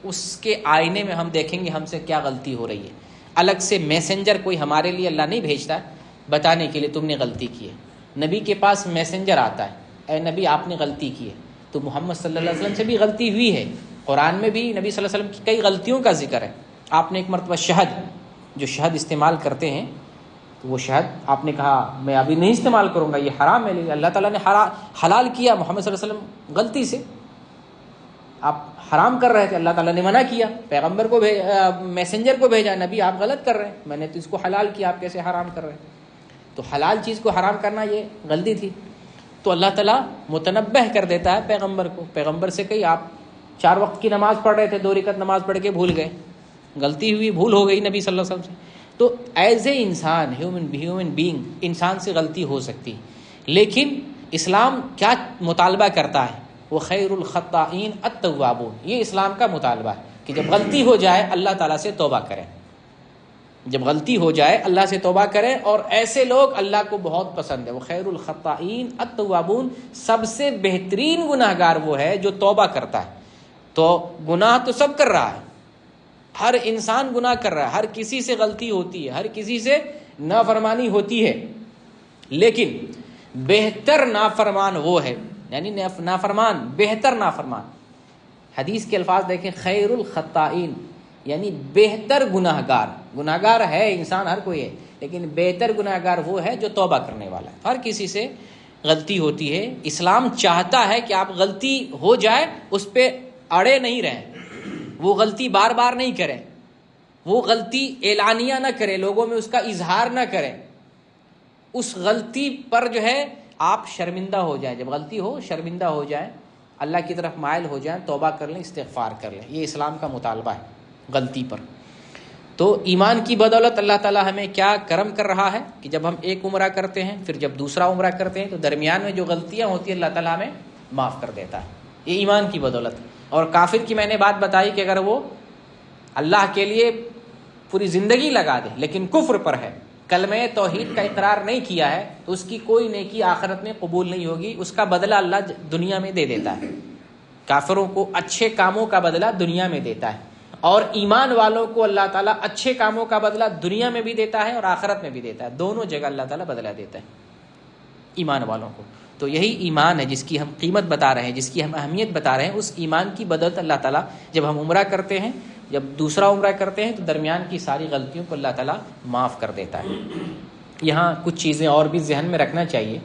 اس کے آئینے میں ہم دیکھیں گے ہم سے کیا غلطی ہو رہی ہے. الگ سے میسنجر کوئی ہمارے لیے اللہ نہیں بھیجتا بتانے کے لیے تم نے غلطی کی ہے. نبی کے پاس میسنجر آتا ہے، اے نبی آپ نے غلطی کی ہے. تو محمد صلی اللہ علیہ وسلم سے بھی غلطی ہوئی ہے. قرآن میں بھی نبی صلی اللہ علیہ وسلم کی کئی غلطیوں کا ذکر ہے. آپ نے ایک مرتبہ شہد، جو شہد استعمال کرتے ہیں، تو وہ شہد آپ نے کہا میں ابھی نہیں استعمال کروں گا، یہ حرام ہے. لیکن اللہ تعالیٰ نے حلال کیا. محمد صلی اللہ علیہ وسلم غلطی سے آپ حرام کر رہے تھے، اللہ تعالیٰ نے منع کیا، پیغمبر کو میسنجر کو بھیجا، نبی آپ غلط کر رہے ہیں، میں نے تو اس کو حلال کیا، آپ کیسے حرام کر رہے ہیں؟ تو حلال چیز کو حرام کرنا یہ غلطی تھی. تو اللہ تعالیٰ متنبہ کر دیتا ہے پیغمبر کو. پیغمبر سے کہی آپ 4 وقت کی نماز پڑھ رہے تھے, 2 رکعت نماز پڑھ کے بھول گئے, غلطی ہوئی, بھول ہو گئی نبی صلی اللہ علیہ وسلم سے. تو ایز اے انسان, ہیومن بینگ, انسان سے غلطی ہو سکتی, لیکن اسلام کیا مطالبہ کرتا ہے؟ وہ خیر الخطائین التوابون. یہ اسلام کا مطالبہ ہے کہ جب غلطی ہو جائے اللہ تعالیٰ سے توبہ کریں. جب غلطی ہو جائے اللہ سے توبہ کریں, اور ایسے لوگ اللہ کو بہت پسند ہے. وہ خیر الخطائین التوابون, سب سے بہترین گناہگار وہ ہے جو توبہ کرتا ہے. تو گناہ تو سب کر رہا ہے, ہر انسان گناہ کر رہا ہے, ہر کسی سے غلطی ہوتی ہے, ہر کسی سے نافرمانی ہوتی ہے, لیکن بہتر نافرمان وہ ہے, یعنی نافرمان بہتر نافرمان. حدیث کے الفاظ دیکھیں, خیر الخطائین یعنی بہتر گناہگار. گناہگار ہے انسان, ہر کوئی ہے, لیکن بہتر گناہگار وہ ہے جو توبہ کرنے والا ہے. ہر کسی سے غلطی ہوتی ہے. اسلام چاہتا ہے کہ آپ غلطی ہو جائے اس پہ اڑے نہیں رہیں, وہ غلطی بار بار نہیں کریں, وہ غلطی اعلانیہ نہ کریں, لوگوں میں اس کا اظہار نہ کریں. اس غلطی پر جو ہے آپ شرمندہ ہو جائیں, جب غلطی ہو شرمندہ ہو جائیں, اللہ کی طرف مائل ہو جائیں, توبہ کر لیں, استغفار کر لیں. یہ اسلام کا مطالبہ ہے غلطی پر. تو ایمان کی بدولت اللہ تعالیٰ ہمیں کیا کرم کر رہا ہے کہ جب ہم ایک عمرہ کرتے ہیں, پھر جب دوسرا عمرہ کرتے ہیں, تو درمیان میں جو غلطیاں ہوتی ہیں اللہ تعالیٰ ہمیں معاف کر دیتا ہے. یہ ایمان کی بدولت. اور کافر کی میں نے بات بتائی کہ اگر وہ اللہ کے لیے پوری زندگی لگا دے لیکن کفر پر ہے, کلمہ توحید کا اقرار نہیں کیا ہے, تو اس کی کوئی نیکی آخرت میں قبول نہیں ہوگی. اس کا بدلہ اللہ دنیا میں دے دیتا ہے. کافروں کو اچھے کاموں کا بدلہ دنیا میں دیتا ہے, اور ایمان والوں کو اللہ تعالیٰ اچھے کاموں کا بدلہ دنیا میں بھی دیتا ہے اور آخرت میں بھی دیتا ہے. دونوں جگہ اللہ تعالیٰ بدلہ دیتا ہے ایمان والوں کو. تو یہی ایمان ہے جس کی ہم قیمت بتا رہے ہیں, جس کی ہم اہمیت بتا رہے ہیں. اس ایمان کی بدولت اللہ تعالیٰ جب ہم عمرہ کرتے ہیں, جب دوسرا عمرہ کرتے ہیں, تو درمیان کی ساری غلطیوں کو اللہ تعالیٰ معاف کر دیتا ہے. یہاں کچھ چیزیں اور بھی ذہن میں رکھنا چاہیے.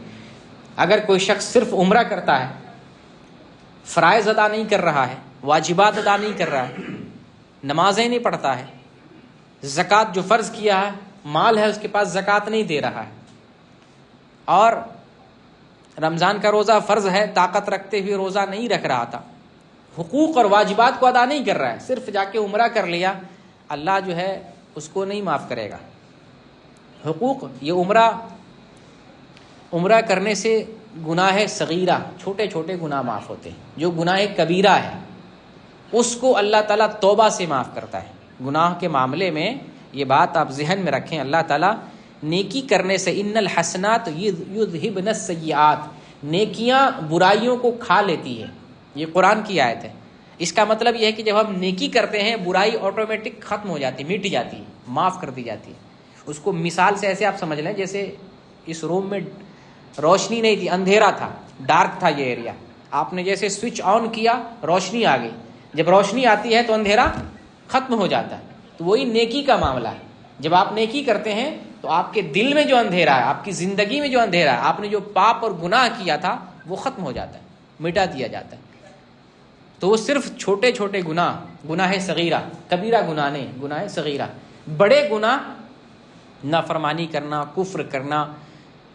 اگر کوئی شخص صرف عمرہ کرتا ہے, فرائض ادا نہیں کر رہا ہے, واجبات ادا نہیں کر رہا ہے, نمازیں نہیں پڑھتا ہے, زکوٰۃ جو فرض کیا ہے, مال ہے اس کے پاس, زکوٰۃ نہیں دے رہا ہے, اور رمضان کا روزہ فرض ہے, طاقت رکھتے ہوئے روزہ نہیں رکھ رہا تھا, حقوق اور واجبات کو ادا نہیں کر رہا ہے, صرف جا کے عمرہ کر لیا, اللہ جو ہے اس کو نہیں معاف کرے گا. حقوق, یہ عمرہ کرنے سے گناہ صغیرہ, چھوٹے چھوٹے گناہ معاف ہوتے ہیں. جو گناہ کبیرہ ہے اس کو اللہ تعالیٰ توبہ سے معاف کرتا ہے. گناہ کے معاملے میں یہ بات آپ ذہن میں رکھیں, اللہ تعالیٰ نیکی کرنے سے, ان الحسنات یذہبن السیئات, نیکیاں برائیوں کو کھا لیتی ہے. یہ قرآن کی آیت ہے. اس کا مطلب یہ ہے کہ جب ہم نیکی کرتے ہیں برائی آٹومیٹک ختم ہو جاتی ہے, مٹ جاتی ہے, معاف کر دی جاتی ہے. اس کو مثال سے ایسے آپ سمجھ لیں جیسے اس روم میں روشنی نہیں تھی, اندھیرا تھا, ڈارک تھا یہ ایریا, آپ نے جیسے سوئچ آن کیا روشنی آ گئی. جب روشنی آتی ہے تو اندھیرا ختم ہو جاتا ہے. تو وہی نیکی کا معاملہ ہے. جب آپ نیکی کرتے ہیں تو آپ کے دل میں جو اندھیرا ہے, آپ کی زندگی میں جو اندھیرا ہے, آپ نے جو پاپ اور گناہ کیا تھا وہ ختم ہو جاتا ہے, مٹا دیا جاتا ہے. تو وہ صرف چھوٹے چھوٹے گناہ صغیرہ, کبیرہ گناہ نہیں, گناہ صغیرہ. بڑے گناہ, نافرمانی کرنا, کفر کرنا,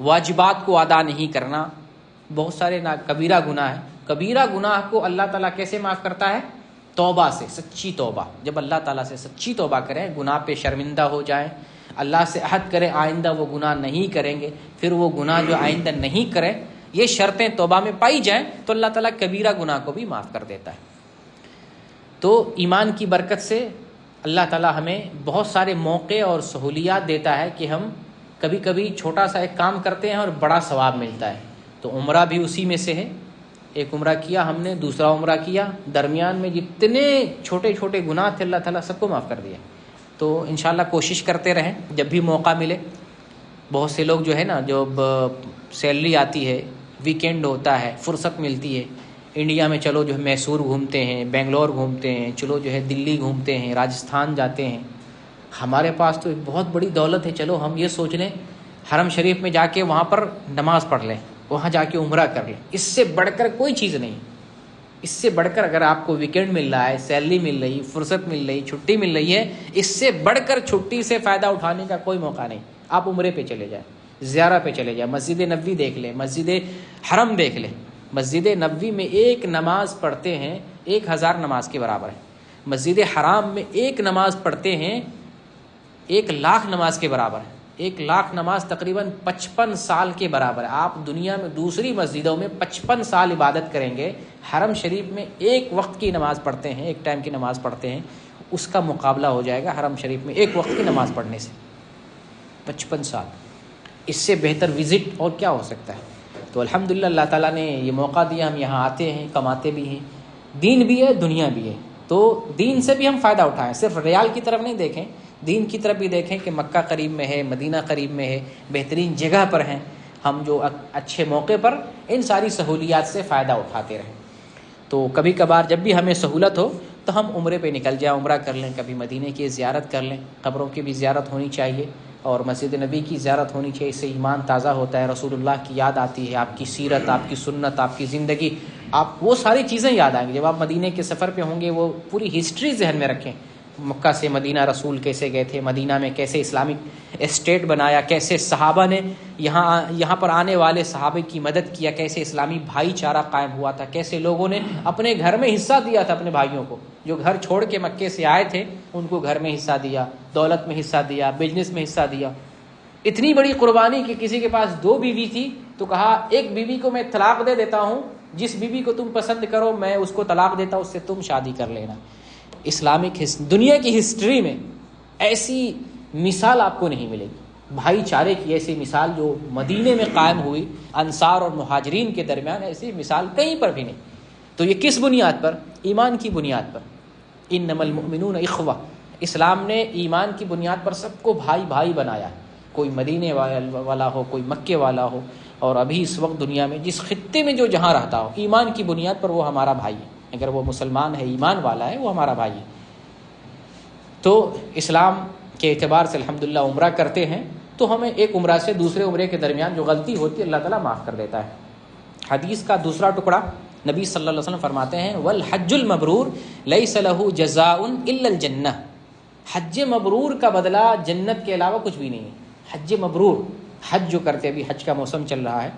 واجبات کو ادا نہیں کرنا, بہت سارے کبیرہ گناہ ہیں. کبیرہ گناہ کو اللہ تعالیٰ کیسے معاف کرتا ہے؟ توبہ سے, سچی توبہ. جب اللہ تعالیٰ سے سچی توبہ کریں, گناہ پہ شرمندہ ہو جائیں, اللہ سے عہد کریں آئندہ وہ گناہ نہیں کریں گے, پھر وہ گناہ جو آئندہ نہیں کریں, یہ شرطیں توبہ میں پائی جائیں, تو اللہ تعالیٰ کبیرہ گناہ کو بھی معاف کر دیتا ہے. تو ایمان کی برکت سے اللہ تعالیٰ ہمیں بہت سارے موقع اور سہولیات دیتا ہے کہ ہم کبھی کبھی چھوٹا سا ایک کام کرتے ہیں اور بڑا ثواب ملتا ہے. تو عمرہ بھی اسی میں سے ہے. ایک عمرہ کیا ہم نے, دوسرا عمرہ کیا, درمیان میں جتنے چھوٹے چھوٹے گناہ تھے اللہ تعالیٰ سب کو معاف کر دیا. تو انشاءاللہ کوشش کرتے رہیں جب بھی موقع ملے. بہت سے لوگ جو ہے نا, جب سیلری آتی ہے, ویکینڈ ہوتا ہے, فرصت ملتی ہے, انڈیا میں چلو جو ہے میسور گھومتے ہیں, بنگلور گھومتے ہیں, چلو جو ہے دلی گھومتے ہیں, راجستھان جاتے ہیں. ہمارے پاس تو ایک بہت بڑی دولت ہے, چلو ہم یہ سوچ لیں حرم شریف میں جا کے وہاں پر نماز پڑھ لیں, وہاں جا کے عمرہ کر لیں. اس سے بڑھ کر کوئی چیز نہیں. اس سے بڑھ کر اگر آپ کو ویکینڈ مل رہا ہے, سیلری مل رہی, فرصت مل رہی, چھٹی مل رہی ہے, اس سے بڑھ کر چھٹی سے فائدہ اٹھانے کا کوئی موقع نہیں. آپ عمرے پہ چلے جائیں, زیارہ پہ چلے جائیں، مسجد نبوی دیکھ لیں، مسجد حرم دیکھ لیں. مسجد نبوی میں ایک نماز پڑھتے ہیں 1000 نماز کے برابر ہے. مسجد حرام میں ایک نماز پڑھتے ہیں 1,00,000 نماز کے برابر ہے. 1,00,000 نماز تقریباً 55 سال کے برابر ہے. آپ دنیا میں دوسری مسجدوں میں 55 سال عبادت کریں گے، حرم شریف میں ایک وقت کی نماز پڑھتے ہیں، ایک ٹائم کی نماز پڑھتے ہیں، اس کا مقابلہ ہو جائے گا حرم شریف میں ایک وقت کی نماز پڑھنے سے. 55 سال، اس سے بہتر وزٹ اور کیا ہو سکتا ہے؟ تو الحمدللہ اللہ تعالیٰ نے یہ موقع دیا، ہم یہاں آتے ہیں، کماتے بھی ہیں، دین بھی ہے دنیا بھی ہے. تو دین سے بھی ہم فائدہ اٹھائیں، صرف ریال کی طرف نہیں دیکھیں، دین کی طرف بھی دیکھیں کہ مکہ قریب میں ہے، مدینہ قریب میں ہے، بہترین جگہ پر ہیں ہم، جو اچھے موقع پر ان ساری سہولیات سے فائدہ اٹھاتے رہیں. تو کبھی کبھار جب بھی ہمیں سہولت ہو تو ہم عمرے پہ نکل جائیں، عمرہ کر لیں، کبھی مدینے کی زیارت کر لیں، قبروں کی بھی زیارت ہونی چاہیے اور مسجد نبی کی زیارت ہونی چاہیے. اس سے ایمان تازہ ہوتا ہے، رسول اللہ کی یاد آتی ہے، آپ کی سیرت، آپ کی سنت، آپ کی زندگی، آپ وہ ساری چیزیں یاد آئیں گی. جب آپ مدینے کے سفر پہ ہوں گے وہ پوری ہسٹری ذہن میں رکھیں، مکہ سے مدینہ رسول کیسے گئے تھے، مدینہ میں کیسے اسلامک اسٹیٹ بنایا، کیسے صحابہ نے یہاں پر آنے والے صحابہ کی مدد کیا، کیسے اسلامی بھائی چارہ قائم ہوا تھا، کیسے لوگوں نے اپنے گھر میں حصہ دیا تھا اپنے بھائیوں کو، جو گھر چھوڑ کے مکے سے آئے تھے ان کو گھر میں حصہ دیا، دولت میں حصہ دیا، بزنس میں حصہ دیا. اتنی بڑی قربانی کہ کسی کے پاس 2 بیوی تھی تو کہا ایک بیوی کو میں طلاق دے دیتا ہوں، جس بیوی کو تم پسند کرو میں اس کو طلاق دیتا ہوں، اس سے تم شادی کر لینا. اسلامک دنیا کی ہسٹری میں ایسی مثال آپ کو نہیں ملے گی، بھائی چارے کی ایسی مثال جو مدینے میں قائم ہوئی انصار اور مہاجرین کے درمیان، ایسی مثال کہیں پر بھی نہیں. تو یہ کس بنیاد پر؟ ایمان کی بنیاد پر. انما المؤمنون اخوہ، اسلام نے ایمان کی بنیاد پر سب کو بھائی بھائی بنایا، کوئی مدینے والا ہو، کوئی مکے والا ہو، اور ابھی اس وقت دنیا میں جس خطے میں جو جہاں رہتا ہو، ایمان کی بنیاد پر وہ ہمارا بھائی ہے. اگر وہ مسلمان ہے، ایمان والا ہے، وہ ہمارا بھائی ہے. تو اسلام کے اعتبار سے الحمدللہ عمرہ کرتے ہیں تو ہمیں ایک عمرہ سے دوسرے عمرے کے درمیان جو غلطی ہوتی ہے اللہ تعالیٰ معاف کر دیتا ہے. حدیث کا دوسرا ٹکڑا، نبی صلی اللہ علیہ وسلم فرماتے ہیں والحج المبرور لیس لہ جزاء الا الجنہ، حج مبرور کا بدلہ جنت کے علاوہ کچھ بھی نہیں ہے. حج مبرور، حج جو کرتے، ابھی حج کا موسم چل رہا ہے،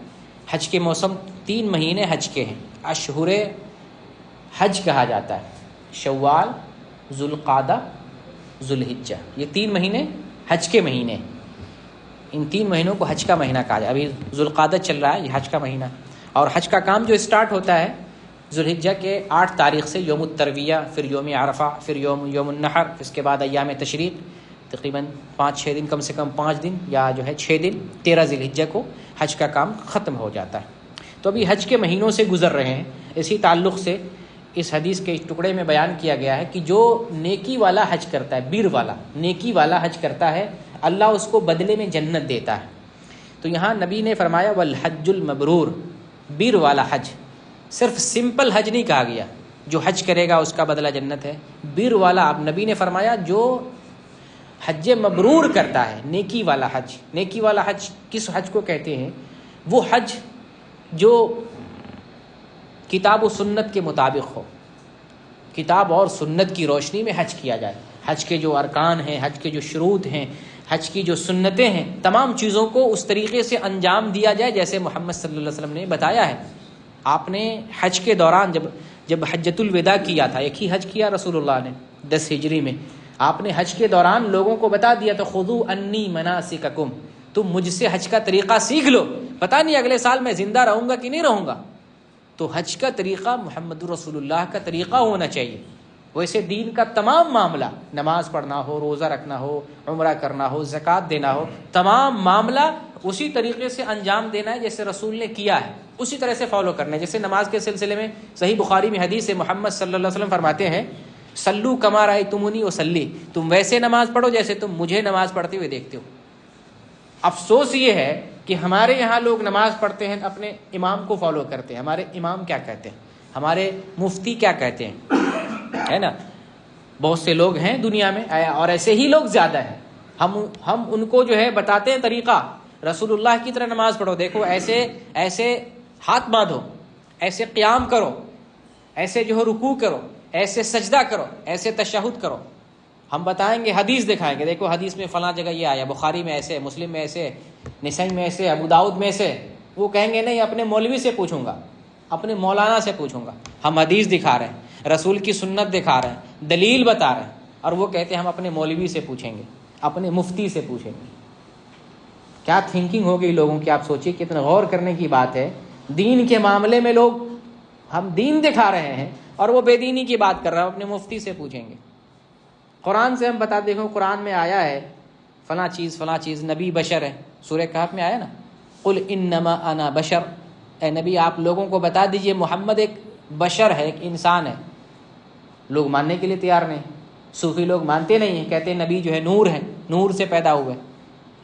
حج کے موسم 3 مہینے حج کے ہیں، اشہر حج کہا جاتا ہے، شوال، ذوالقعدہ، ذوالحجہ، یہ 3 مہینے حج کے مہینے. ان 3 مہینوں کو حج کا مہینہ کہا جائے. ابھی ذوالقعدہ چل رہا ہے، یہ حج کا مہینہ، اور حج کا کام جو اسٹارٹ ہوتا ہے ذوالحجہ کے 8 تاریخ سے، یوم الترویہ، پھر یوم عرفہ، پھر یوم النحر، اس کے بعد ایام تشریق، تقریباً 5-6 دن، کم سے کم 5 دن یا جو ہے 6 دن، 13 ذی الحجہ کو حج کا کام ختم ہو جاتا ہے. تو ابھی حج کے مہینوں سے گزر رہے ہیں. اسی تعلق سے اس حدیث کے ٹکڑے میں بیان کیا گیا ہے کہ جو نیکی والا حج کرتا ہے، بیر والا، نیکی والا حج کرتا ہے، اللہ اس کو بدلے میں جنت دیتا ہے. تو یہاں نبی نے فرمایا والحج المبرور، بیر والا حج، صرف سمپل حج نہیں کہا گیا جو حج کرے گا اس کا بدلہ جنت ہے. بیر والا، اب نبی نے فرمایا جو حج مبرور کرتا ہے، نیکی والا حج. نیکی والا حج کس حج کو کہتے ہیں؟ وہ حج جو کتاب و سنت کے مطابق ہو، کتاب اور سنت کی روشنی میں حج کیا جائے. حج کے جو ارکان ہیں، حج کے جو شروط ہیں، حج کی جو سنتیں ہیں، تمام چیزوں کو اس طریقے سے انجام دیا جائے جیسے محمد صلی اللہ علیہ وسلم نے بتایا ہے. آپ نے حج کے دوران جب حجۃ الوداع کیا تھا، ایک ہی حج کیا رسول اللہ نے 10 ہجری میں، آپ نے حج کے دوران لوگوں کو بتا دیا تو خذوا انی مناسککم، تم مجھ سے حج کا طریقہ سیکھ لو، پتہ نہیں اگلے سال میں زندہ رہوں گا کہ نہیں رہوں گا. تو حج کا طریقہ محمد رسول اللہ کا طریقہ ہونا چاہیے. ویسے دین کا تمام معاملہ، نماز پڑھنا ہو، روزہ رکھنا ہو، عمرہ کرنا ہو، زکوٰۃ دینا ہو، تمام معاملہ اسی طریقے سے انجام دینا ہے جیسے رسول نے کیا ہے، اسی طرح سے فالو کرنا ہے. جیسے نماز کے سلسلے میں صحیح بخاری میں حدیث ہے، محمد صلی اللہ علیہ وسلم فرماتے ہیں صلو کما رأیتمونی اصلی، تم ویسے نماز پڑھو جیسے تم مجھے نماز پڑھتے ہوئے دیکھتے ہو. افسوس یہ ہے کہ ہمارے یہاں لوگ نماز پڑھتے ہیں اپنے امام کو فالو کرتے ہیں. ہمارے امام کیا کہتے ہیں، ہمارے مفتی کیا کہتے ہیں، ہے نا. بہت سے لوگ ہیں دنیا میں اور ایسے ہی لوگ زیادہ ہیں. ہم ان کو جو ہے بتاتے ہیں طریقہ، رسول اللہ کی طرح نماز پڑھو، دیکھو ایسے ہاتھ باندھو، ایسے قیام کرو، ایسے جو ہے رکوع کرو، ایسے سجدہ کرو، ایسے تشہد کرو. ہم بتائیں گے، حدیث دکھائیں گے، دیکھو حدیث میں فلاں جگہ یہ آیا، بخاری میں ایسے، مسلم میں ایسے، نسائی میں ایسے، ابو داؤد میں ایسے. وہ کہیں گے نہیں، اپنے مولوی سے پوچھوں گا، اپنے مولانا سے پوچھوں گا. ہم حدیث دکھا رہے ہیں، رسول کی سنت دکھا رہے ہیں، دلیل بتا رہے ہیں، اور وہ کہتے ہیں ہم اپنے مولوی سے پوچھیں گے، اپنے مفتی سے پوچھیں گے. کیا تھنکنگ ہوگی لوگوں کی، آپ سوچیے، کتنا غور کرنے کی بات ہے. دین کے معاملے میں لوگ، ہم دین دکھا رہے ہیں اور وہ بے دینی کی بات کر رہے ہیں، اپنے مفتی سے پوچھیں گے. قرآن سے ہم بتا، دیکھو قرآن میں آیا ہے فلاں چیز فلاں چیز، نبی بشر ہے. سورہ کہف میں آیا نا، قل انما انا بشر، اے نبی آپ لوگوں کو بتا دیجئے محمد ایک بشر ہے، ایک انسان ہے. لوگ ماننے کے لیے تیار نہیں. صوفی لوگ مانتے نہیں ہیں، کہتے ہیں نبی جو ہے نور ہے، نور سے پیدا ہوئے.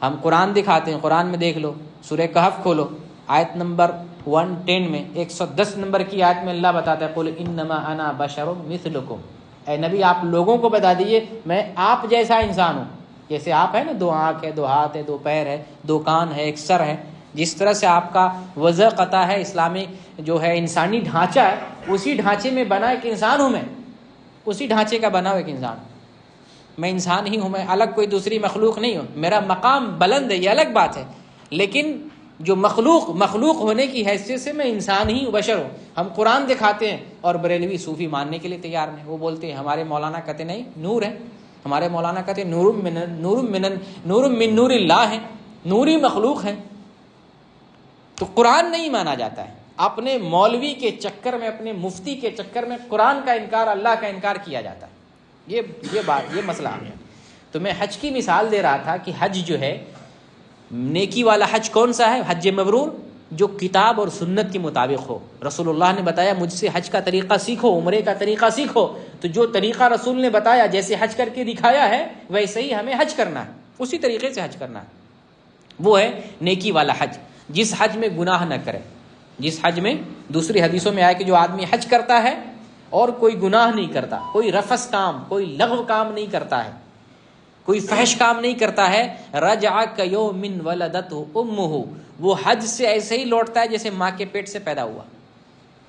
ہم قرآن دکھاتے ہیں، قرآن میں دیکھ لو، سورہ کہف کھولو، آیت نمبر 110 میں، 110 نمبر کی آیت میں اللہ بتاتا ہے قل انما انا بشر مثلکم، اے نبی آپ لوگوں کو بتا دیجئے میں آپ جیسا انسان ہوں. جیسے آپ ہیں نا، 2 آنکھ ہے، 2 ہاتھ ہے، 2 پیر ہے، 2 کان ہے، ایک سر ہے، جس طرح سے آپ کا وضع قطع ہے، اسلامی جو ہے انسانی ڈھانچہ ہے، اسی ڈھانچے میں بنا ایک انسان ہوں میں، اسی ڈھانچے کا بنا ہوا ایک انسان. میں انسان ہی ہوں، میں الگ کوئی دوسری مخلوق نہیں ہوں. میرا مقام بلند ہے، یہ الگ بات ہے، لیکن جو مخلوق ہونے کی حیثیت سے میں انسان ہی ہوں، بشر ہوں. ہم قرآن دکھاتے ہیں اور بریلوی صوفی ماننے کے لیے تیار نہیں. وہ بولتے ہیں، ہمارے مولانا کہتے نہیں نور ہے، ہمارے مولانا کہتے ہیں نور من نور اللہ ہے، نوری مخلوق ہے. تو قرآن نہیں مانا جاتا ہے. اپنے مولوی کے چکر میں، اپنے مفتی کے چکر میں قرآن کا انکار، اللہ کا انکار کیا جاتا ہے. یہ مسئلہ ہے. تو میں حج کی مثال دے رہا تھا کہ حج جو ہے، نیکی والا حج کون سا ہے؟ حج مبرور، جو کتاب اور سنت کے مطابق ہو. رسول اللہ نے بتایا مجھ سے حج کا طریقہ سیکھو، عمرے کا طریقہ سیکھو. تو جو طریقہ رسول نے بتایا، جیسے حج کر کے دکھایا ہے، ویسے ہی ہمیں حج کرنا ہے، اسی طریقے سے حج کرنا ہے. وہ ہے نیکی والا حج، جس حج میں گناہ نہ کرے. جس حج میں، دوسری حدیثوں میں آیا کہ جو آدمی حج کرتا ہے اور کوئی گناہ نہیں کرتا، کوئی رفث کام، کوئی لغو کام نہیں کرتا ہے، کوئی فحش کام نہیں کرتا ہے، رجع کیوم ولدتہ امہ، وہ حج سے ایسے ہی لوٹتا ہے جیسے ماں کے پیٹ سے پیدا ہوا.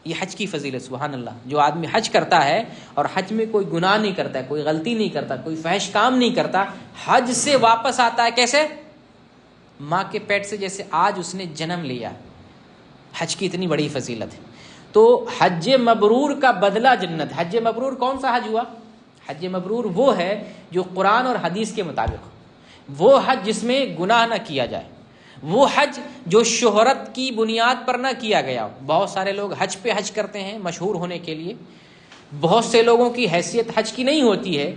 یہ حج کی فضیلت، سبحان اللہ. جو آدمی حج کرتا ہے اور حج میں کوئی گناہ نہیں کرتا ہے، کوئی غلطی نہیں کرتا، کوئی فحش کام نہیں کرتا، حج سے واپس آتا ہے کیسے؟ ماں کے پیٹ سے جیسے آج اس نے جنم لیا. حج کی اتنی بڑی فضیلت ہے. تو حج مبرور کا بدلہ جنت. حج مبرور کون سا حج ہوا؟ حج مبرور وہ ہے جو قرآن اور حدیث کے مطابق ہو. وہ حج جس میں گناہ نہ کیا جائے، وہ حج جو شہرت کی بنیاد پر نہ کیا گیا ہو. بہت سارے لوگ حج پہ حج کرتے ہیں مشہور ہونے کے لیے. بہت سے لوگوں کی حیثیت حج کی نہیں ہوتی ہے،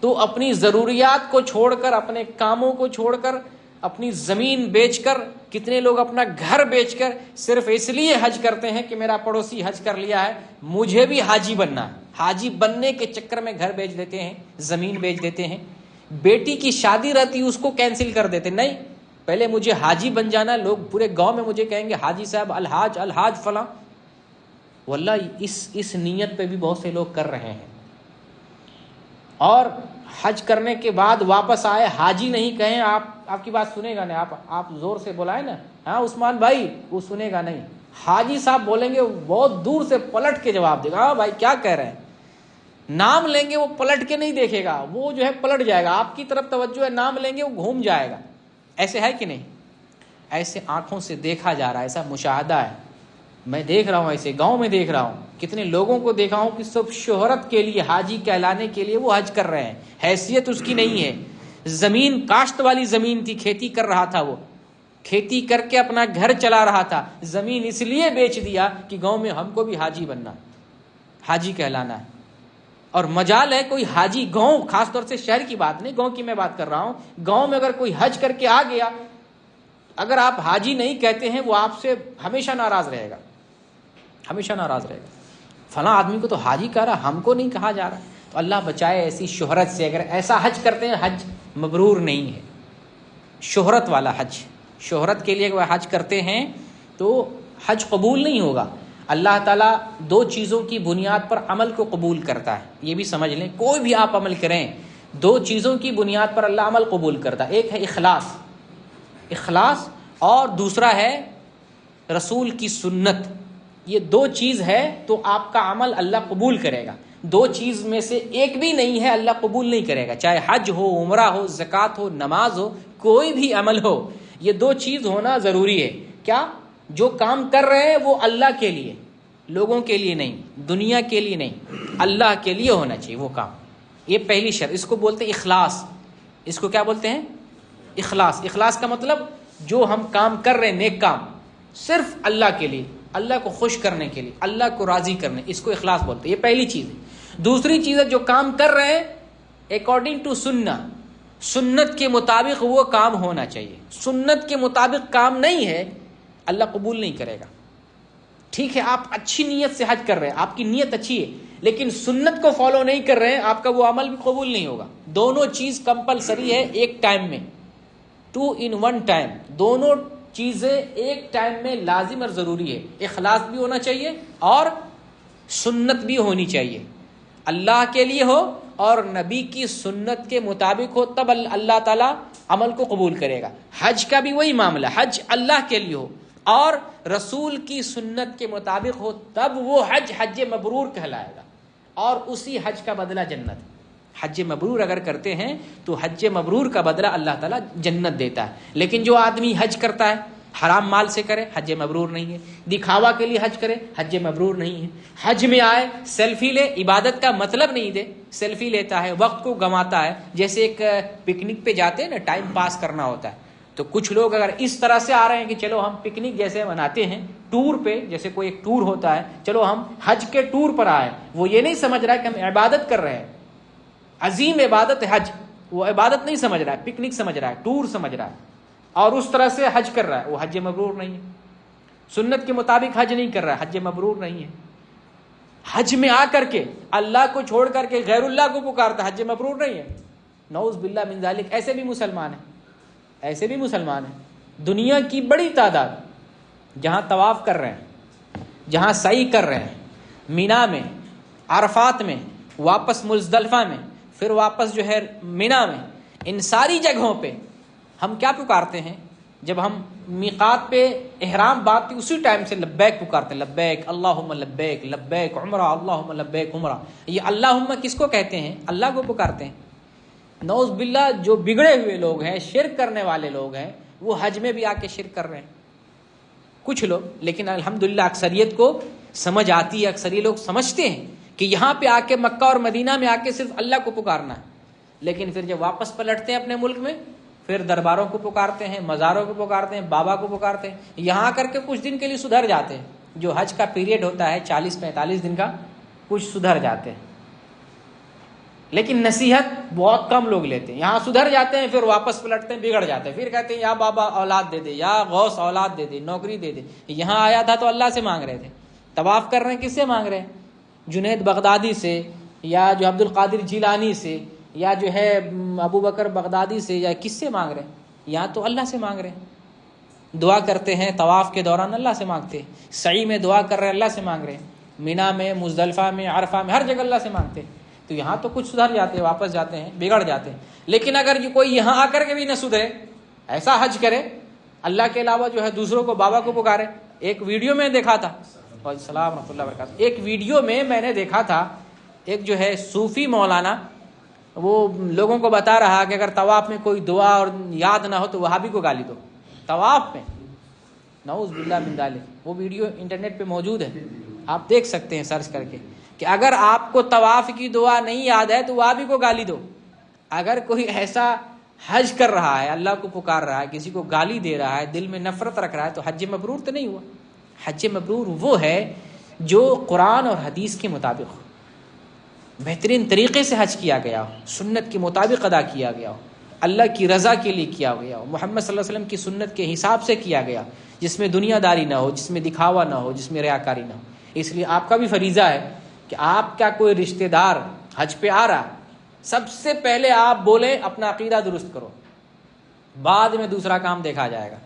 تو اپنی ضروریات کو چھوڑ کر، اپنے کاموں کو چھوڑ کر، اپنی زمین بیچ کر، کتنے لوگ اپنا گھر بیچ کر صرف اس لیے حج کرتے ہیں کہ میرا پڑوسی حج کر لیا ہے، مجھے بھی حاجی بننا ہے. حاجی بننے کے چکر میں گھر بیچ دیتے ہیں، زمین بیچ دیتے ہیں. بیٹی کی شادی رہتی اس کو کینسل کر دیتے، نہیں پہلے مجھے حاجی بن جانا. لوگ پورے گاؤں میں مجھے کہیں گے حاجی صاحب، الحاج فلاں. واللہ اس نیت پہ بھی بہت سے لوگ کر رہے ہیں. اور حج کرنے کے بعد واپس آئے، حاجی نہیں کہیں، آپ کی بات سنے گا نہیں. آپ زور سے بلائیں نا، ہاں عثمان بھائی، وہ سنے گا نہیں. حاجی صاحب بولیں گے، بہت دور سے پلٹ کے جواب دے گا، ہاں بھائی کیا کہہ رہے ہیں. نام لیں گے، وہ پلٹ کے نہیں دیکھے گا، وہ جو ہے پلٹ جائے گا. آپ کی طرف توجہ ہے، نام لیں گے وہ گھوم جائے گا. ایسے ہے کہ نہیں؟ ایسے آنکھوں سے دیکھا جا رہا ہے، ایسا مشاہدہ ہے. میں دیکھ رہا ہوں، ایسے گاؤں میں دیکھ رہا ہوں، کتنے لوگوں کو دیکھا ہوں کہ سب شہرت کے لیے، حاجی کہلانے کے لیے وہ حج کر رہے ہیں. حیثیت اس کی نہیں ہے. زمین کاشت والی زمین تھی، کھیتی کر رہا تھا، وہ کھیتی کر کے اپنا گھر چلا رہا تھا. زمین اس لیے بیچ دیا کہ گاؤں میں ہم کو بھی حاجی بننا، حاجی کہلانا ہے. اور مجال ہے کوئی حاجی گاؤں، خاص طور سے شہر کی بات نہیں، گاؤں کی میں بات کر رہا ہوں. گاؤں میں اگر کوئی حج کر کے آ گیا، اگر آپ حاجی نہیں کہتے ہیں، وہ آپ سے ہمیشہ ناراض رہے گا، ہمیشہ ناراض رہے گا. فلاں آدمی کو تو حاجی کہہ رہا، ہم کو نہیں کہا جا رہا. تو اللہ بچائے ایسی شہرت سے. اگر ایسا حج کرتے ہیں، حج مبرور نہیں ہے. شہرت والا حج، شہرت کے لیے اگر حج کرتے ہیں تو حج قبول نہیں ہوگا. اللہ تعالیٰ 2 چیزوں کی بنیاد پر عمل کو قبول کرتا ہے، یہ بھی سمجھ لیں. کوئی بھی آپ عمل کریں، 2 چیزوں کی بنیاد پر اللہ عمل قبول کرتا ہے. ایک ہے اخلاص، اور دوسرا ہے رسول کی سنت. یہ 2 چیز ہے تو آپ کا عمل اللہ قبول کرے گا. دو چیز میں سے ایک بھی نہیں ہے اللہ قبول نہیں کرے گا. چاہے حج ہو، عمرہ ہو، زکوٰۃ ہو، نماز ہو، کوئی بھی عمل ہو، یہ دو چیز ہونا ضروری ہے. کیا؟ جو کام کر رہے ہیں وہ اللہ کے لیے، لوگوں کے لیے نہیں، دنیا کے لیے نہیں، اللہ کے لیے ہونا چاہیے وہ کام. یہ پہلی شرط. اس کو بولتے ہیں اخلاص. اس کو کیا بولتے ہیں؟ اخلاص. اخلاص کا مطلب جو ہم کام کر رہے ہیں نیک کام صرف اللہ کے لیے، اللہ کو خوش کرنے کے لیے، اللہ کو راضی کرنے، اس کو اخلاص بولتے ہیں. یہ پہلی چیز ہے. دوسری چیز ہے جو کام کر رہے ہیں اکارڈنگ ٹو سنہ، سنت کے مطابق وہ کام ہونا چاہیے. سنت کے مطابق کام نہیں ہے اللہ قبول نہیں کرے گا. ٹھیک ہے آپ اچھی نیت سے حج کر رہے ہیں، آپ کی نیت اچھی ہے، لیکن سنت کو فالو نہیں کر رہے ہیں، آپ کا وہ عمل بھی قبول نہیں ہوگا. دونوں چیز کمپلسری ہے ایک ٹائم میں، 2 in 1 ٹائم. دونوں چیزیں ایک ٹائم میں لازم اور ضروری ہے. اخلاص بھی ہونا چاہیے اور سنت بھی ہونی چاہیے. اللہ کے لیے ہو اور نبی کی سنت کے مطابق ہو، تب اللہ تعالیٰ عمل کو قبول کرے گا. حج کا بھی وہی معاملہ، حج اللہ کے لیے ہو اور رسول کی سنت کے مطابق ہو، تب وہ حج مبرور کہلائے گا اور اسی حج کا بدلہ جنت. حج مبرور اگر کرتے ہیں تو حج مبرور کا بدلہ اللہ تعالیٰ جنت دیتا ہے. لیکن جو آدمی حج کرتا ہے حرام مال سے کرے، حج مبرور نہیں ہے. دکھاوا کے لیے حج کرے، حج مبرور نہیں ہے. حج میں آئے سیلفی لے، عبادت کا مطلب نہیں دے، سیلفی لیتا ہے، وقت کو گنواتا ہے. جیسے ایک پکنک پہ جاتے ہیں نا، ٹائم پاس کرنا ہوتا ہے. تو کچھ لوگ اگر اس طرح سے آ رہے ہیں کہ چلو ہم پکنک جیسے مناتے ہیں ٹور پہ، جیسے کوئی ایک ٹور ہوتا ہے، چلو ہم حج کے ٹور پر آئے، وہ یہ نہیں سمجھ رہا ہے کہ ہم عبادت کر رہے ہیں. عظیم عبادت ہے حج، وہ عبادت نہیں سمجھ رہا ہے، پکنک سمجھ رہا ہے، ٹور سمجھ رہا ہے اور اس طرح سے حج کر رہا ہے، وہ حج مبرور نہیں ہے. سنت کے مطابق حج نہیں کر رہا ہے، حج مبرور نہیں ہے. حج میں آ کر کے اللہ کو چھوڑ کر کے غیر اللہ کو پکارتا ہے، حج مبرور نہیں ہے. نعوذ باللہ من ذالک. ایسے بھی مسلمان ہیں، ایسے بھی مسلمان ہیں. دنیا کی بڑی تعداد جہاں طواف کر رہے ہیں، جہاں سعی کر رہے ہیں، مینا میں، عرفات میں، واپس مزدلفہ میں، پھر واپس جو ہے مینا میں، ان ساری جگہوں پہ ہم کیا پکارتے ہیں؟ جب ہم میقات پہ احرام باندھتے اسی ٹائم سے لبیک پکارتے ہیں، لبیک اللہم لبیک، لبیک عمرہ، اللہم لبیک عمرہ. یہ اللہم کس کو کہتے ہیں؟ اللہ کو پکارتے ہیں. نعوذ باللہ جو بگڑے ہوئے لوگ ہیں، شرک کرنے والے لوگ ہیں، وہ حج میں بھی آ کے شرک کر رہے ہیں کچھ لوگ. لیکن الحمدللہ اکثریت کو سمجھ آتی ہے، اکثریت لوگ سمجھتے ہیں کہ یہاں پہ آ کے مکہ اور مدینہ میں آ کے صرف اللہ کو پکارنا ہے. لیکن پھر جب واپس پلٹتے ہیں اپنے ملک میں، پھر درباروں کو پکارتے ہیں، مزاروں کو پکارتے ہیں، بابا کو پکارتے ہیں. یہاں آ کر کے کچھ دن کے لیے سدھر جاتے ہیں. جو حج کا پیریڈ ہوتا ہے 40-45 دن کا، کچھ سدھر جاتے ہیں، لیکن نصیحت بہت کم لوگ لیتے ہیں. یہاں سدھر جاتے ہیں، پھر واپس پلٹتے ہیں، بگڑ جاتے ہیں، پھر کہتے ہیں یا بابا اولاد دے دے، یا غوث اولاد دے دے، نوکری دے دے. یہاں آیا تھا تو اللہ سے مانگ رہے تھے. طواف کر رہے ہیں، کس سے مانگ رہے ہیں؟ جنید بغدادی سے، یا جو عبد القادر جیلانی سے، یا جو ہے ابو بکر بغدادی سے، یا کس سے مانگ رہے ہیں؟ یہاں تو اللہ سے مانگ رہے ہیں. دعا کرتے ہیں طواف کے دوران اللہ سے مانگتے ہیں، سعی میں دعا کر رہے ہیں اللہ سے مانگ رہے ہیں، مینا میں، مزدلفہ میں، عرفہ میں، ہر جگہ اللہ سے مانگتے ہیں. تو یہاں تو کچھ سدھر جاتے ہیں، واپس جاتے ہیں، بگڑ جاتے ہیں. لیکن اگر جو کوئی یہاں آ کر کے بھی نہ سدھرے، ایسا حج کرے اللہ کے علاوہ جو ہے دوسروں کو، بابا کو پکارے. ایک ویڈیو میں دیکھا تھا، السلام ورحمۃ اللہ وبرکاتہ، ایک ویڈیو میں نے دیکھا تھا، ایک جو ہے صوفی مولانا، وہ لوگوں کو بتا رہا کہ اگر طواف میں کوئی دعا اور یاد نہ ہو تو وہابی کو گالی دو. طواف میں، نعوذ باللہ من ذالک. وہ ویڈیو انٹرنیٹ پہ موجود ہے، آپ دیکھ سکتے ہیں سرچ کر کے، کہ اگر آپ کو طواف کی دعا نہیں یاد ہے تو وہابی کو گالی دو. اگر کوئی ایسا حج کر رہا ہے، اللہ کو پکار رہا ہے، کسی کو گالی دے رہا ہے، دل میں نفرت رکھ رہا ہے، تو حج مبرور تو نہیں ہوا. حج مبرور وہ ہے جو قرآن اور حدیث کے مطابق بہترین طریقے سے حج کیا گیا ہو، سنت کے مطابق ادا کیا گیا ہو، اللہ کی رضا کے لیے کیا گیا ہو، محمد صلی اللہ علیہ وسلم کی سنت کے حساب سے کیا گیا، جس میں دنیا داری نہ ہو، جس میں دکھاوا نہ ہو، جس میں ریاکاری نہ ہو. اس لیے آپ کا بھی فریضہ ہے کہ آپ کا کوئی رشتہ دار حج پہ آ رہا، سب سے پہلے آپ بولیں اپنا عقیدہ درست کرو، بعد میں دوسرا کام دیکھا جائے گا.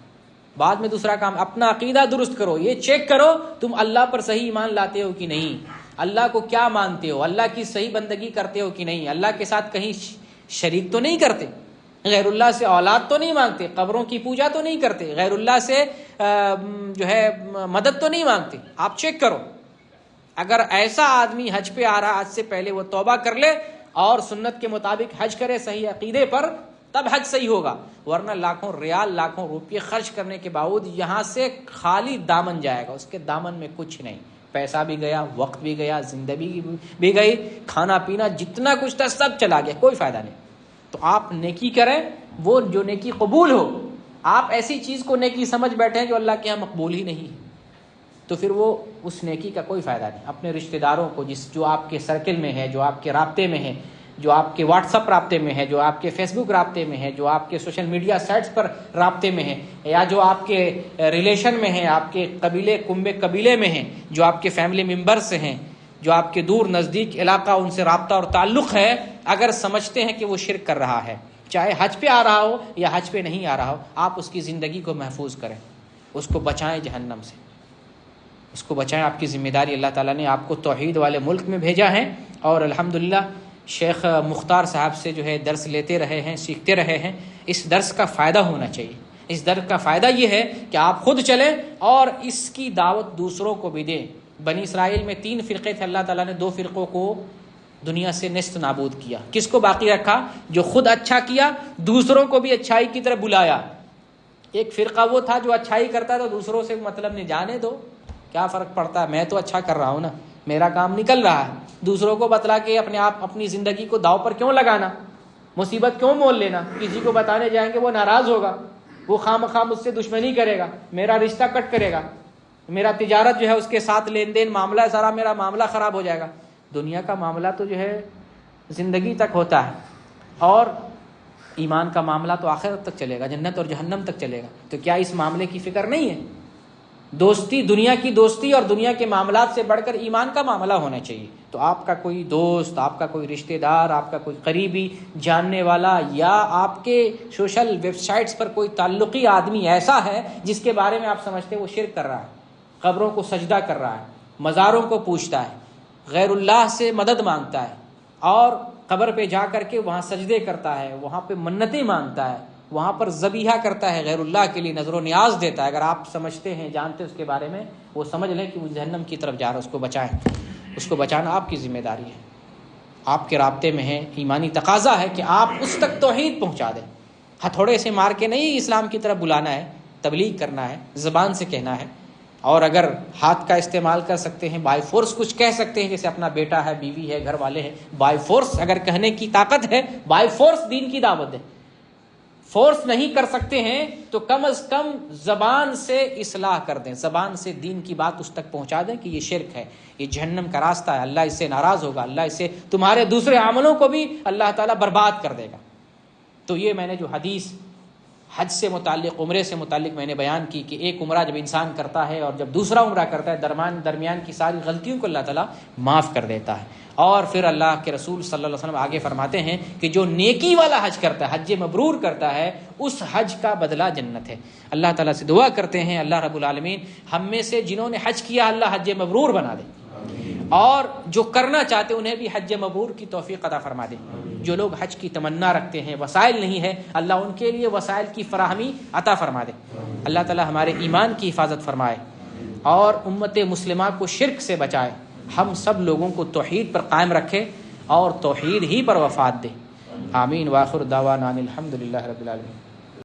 بعد میں دوسرا کام، اپنا عقیدہ درست کرو. یہ چیک کرو تم اللہ پر صحیح ایمان لاتے ہو کہ نہیں، اللہ کو کیا مانتے ہو، اللہ کی صحیح بندگی کرتے ہو کہ نہیں، اللہ کے ساتھ کہیں شریک تو نہیں کرتے، غیر اللہ سے اولاد تو نہیں مانگتے، قبروں کی پوجا تو نہیں کرتے، غیر اللہ سے جو ہے مدد تو نہیں مانگتے. آپ چیک کرو. اگر ایسا آدمی حج پہ آ رہا حج سے پہلے وہ توبہ کر لے اور سنت کے مطابق حج کرے صحیح عقیدے پر، تب حج صحیح ہوگا، ورنہ لاکھوں ریال لاکھوں روپے خرچ کرنے کے باوجود یہاں سے خالی دامن جائے گا، اس کے دامن میں کچھ نہیں، پیسہ بھی گیا، وقت بھی گیا، زندگی بھی گئی، کھانا پینا جتنا کچھ تھا سب چلا گیا، کوئی فائدہ نہیں۔ تو آپ نیکی کریں، وہ جو نیکی قبول ہو۔ آپ ایسی چیز کو نیکی سمجھ بیٹھے ہیں جو اللہ کے یہاں مقبول ہی نہیں ہے، تو پھر وہ اس نیکی کا کوئی فائدہ نہیں۔ اپنے رشتہ داروں کو جو آپ کے سرکل میں ہے، جو آپ کے رابطے میں ہے، جو آپ کے واٹس اپ رابطے میں ہے، جو آپ کے فیس بک رابطے میں ہے، جو آپ کے سوشل میڈیا سائٹس پر رابطے میں ہے، یا جو آپ کے ریلیشن میں ہیں، آپ کے قبیلے میں ہیں، جو آپ کے فیملی ممبر سے ہیں، جو آپ کے دور نزدیک علاقہ ان سے رابطہ اور تعلق ہے، اگر سمجھتے ہیں کہ وہ شرک کر رہا ہے، چاہے حج پہ آ رہا ہو یا حج پہ نہیں آ رہا ہو، آپ اس کی زندگی کو محفوظ کریں، اس کو بچائیں جہنم سے، اس کو بچائیں۔ آپ کی ذمہ داری، اللہ تعالیٰ نے آپ کو توحید والے ملک میں بھیجا ہے، اور الحمدللہ شیخ مختار صاحب سے جو ہے درس لیتے رہے ہیں، سیکھتے رہے ہیں۔ اس درس کا فائدہ ہونا چاہیے۔ اس درس کا فائدہ یہ ہے کہ آپ خود چلیں اور اس کی دعوت دوسروں کو بھی دیں۔ بنی اسرائیل میں 3 فرقے تھے، اللہ تعالیٰ نے 2 فرقوں کو دنیا سے نیست نابود کیا۔ کس کو باقی رکھا؟ جو خود اچھا کیا، دوسروں کو بھی اچھائی کی طرف بلایا۔ ایک فرقہ وہ تھا جو اچھائی کرتا تھا، دوسروں سے مطلب نہیں، جانے دو، کیا فرق پڑتا ہے، میں تو اچھا کر رہا ہوں نا، میرا کام نکل رہا ہے، دوسروں کو بتلا کے اپنی زندگی کو داؤ پر کیوں لگانا، مصیبت کیوں مول لینا۔ کسی کو بتانے جائیں گے وہ ناراض ہوگا، وہ خواہ مجھ سے دشمنی کرے گا، میرا رشتہ کٹ کرے گا، میرا تجارت جو ہے اس کے ساتھ لین دین معاملہ سارا میرا معاملہ خراب ہو جائے گا۔ دنیا کا معاملہ تو جو ہے زندگی تک ہوتا ہے، اور ایمان کا معاملہ تو آخرت تک چلے گا، جنت اور جہنم تک چلے گا۔ تو کیا اس معاملے کی فکر نہیں ہے؟ دوستی، دنیا کی دوستی اور دنیا کے معاملات سے بڑھ کر ایمان کا معاملہ ہونا چاہیے۔ تو آپ کا کوئی دوست، آپ کا کوئی رشتہ دار، آپ کا کوئی قریبی جاننے والا، یا آپ کے سوشل ویب سائٹس پر کوئی تعلقی آدمی ایسا ہے جس کے بارے میں آپ سمجھتے وہ شرک کر رہا ہے، قبروں کو سجدہ کر رہا ہے، مزاروں کو پوجتا ہے، غیر اللہ سے مدد مانگتا ہے، اور قبر پہ جا کر کے وہاں سجدے کرتا ہے، وہاں پہ منتیں مانگتا ہے، وہاں پر ذبیحہ کرتا ہے، غیر اللہ کے لیے نظر و نیاز دیتا ہے، اگر آپ سمجھتے ہیں، جانتے اس کے بارے میں، وہ سمجھ لیں کہ وہ جہنم کی طرف جا رہا ہے، اس کو بچائیں۔ اس کو بچانا آپ کی ذمہ داری ہے، آپ کے رابطے میں ہے، ایمانی تقاضا ہے کہ آپ اس تک توحید پہنچا دیں۔ ہتھوڑے سے مار کے نہیں اسلام کی طرف بلانا ہے، تبلیغ کرنا ہے، زبان سے کہنا ہے، اور اگر ہاتھ کا استعمال کر سکتے ہیں، بائی فورس کچھ کہہ سکتے ہیں، جیسے اپنا بیٹا ہے، بیوی ہے، گھر والے ہیں، بائی فورس اگر کہنے کی طاقت ہے، بائی فورس دین کی دعوت دیں۔ فورس نہیں کر سکتے ہیں تو کم از کم زبان سے اصلاح کر دیں، زبان سے دین کی بات اس تک پہنچا دیں کہ یہ شرک ہے، یہ جہنم کا راستہ ہے، اللہ اس سے ناراض ہوگا، اللہ اس سے تمہارے دوسرے عملوں کو بھی اللہ تعالیٰ برباد کر دے گا۔ تو یہ میں نے جو حدیث حج سے متعلق، عمرے سے متعلق میں نے بیان کی کہ ایک عمرہ جب انسان کرتا ہے اور جب دوسرا عمرہ کرتا ہے، درمیان کی ساری غلطیوں کو اللہ تعالیٰ معاف کر دیتا ہے۔ اور پھر اللہ کے رسول صلی اللہ علیہ وسلم آگے فرماتے ہیں کہ جو نیکی والا حج کرتا ہے، حج مبرور کرتا ہے، اس حج کا بدلہ جنت ہے۔ اللہ تعالیٰ سے دعا کرتے ہیں اللہ رب العالمین ہم میں سے جنہوں نے حج کیا اللہ حج مبرور بنا دے، اور جو کرنا چاہتے انہیں بھی حج مبرور کی توفیق عطا فرما دے۔ جو لوگ حج کی تمنا رکھتے ہیں، وسائل نہیں ہے، اللہ ان کے لیے وسائل کی فراہمی عطا فرما دے۔ اللہ تعالیٰ ہمارے ایمان کی حفاظت فرمائے اور امت مسلمہ کو شرک سے بچائے، ہم سب لوگوں کو توحید پر قائم رکھے اور توحید ہی پر وفات دے۔ آمین۔ وآخر دعوانا الحمدللہ رب العالمین۔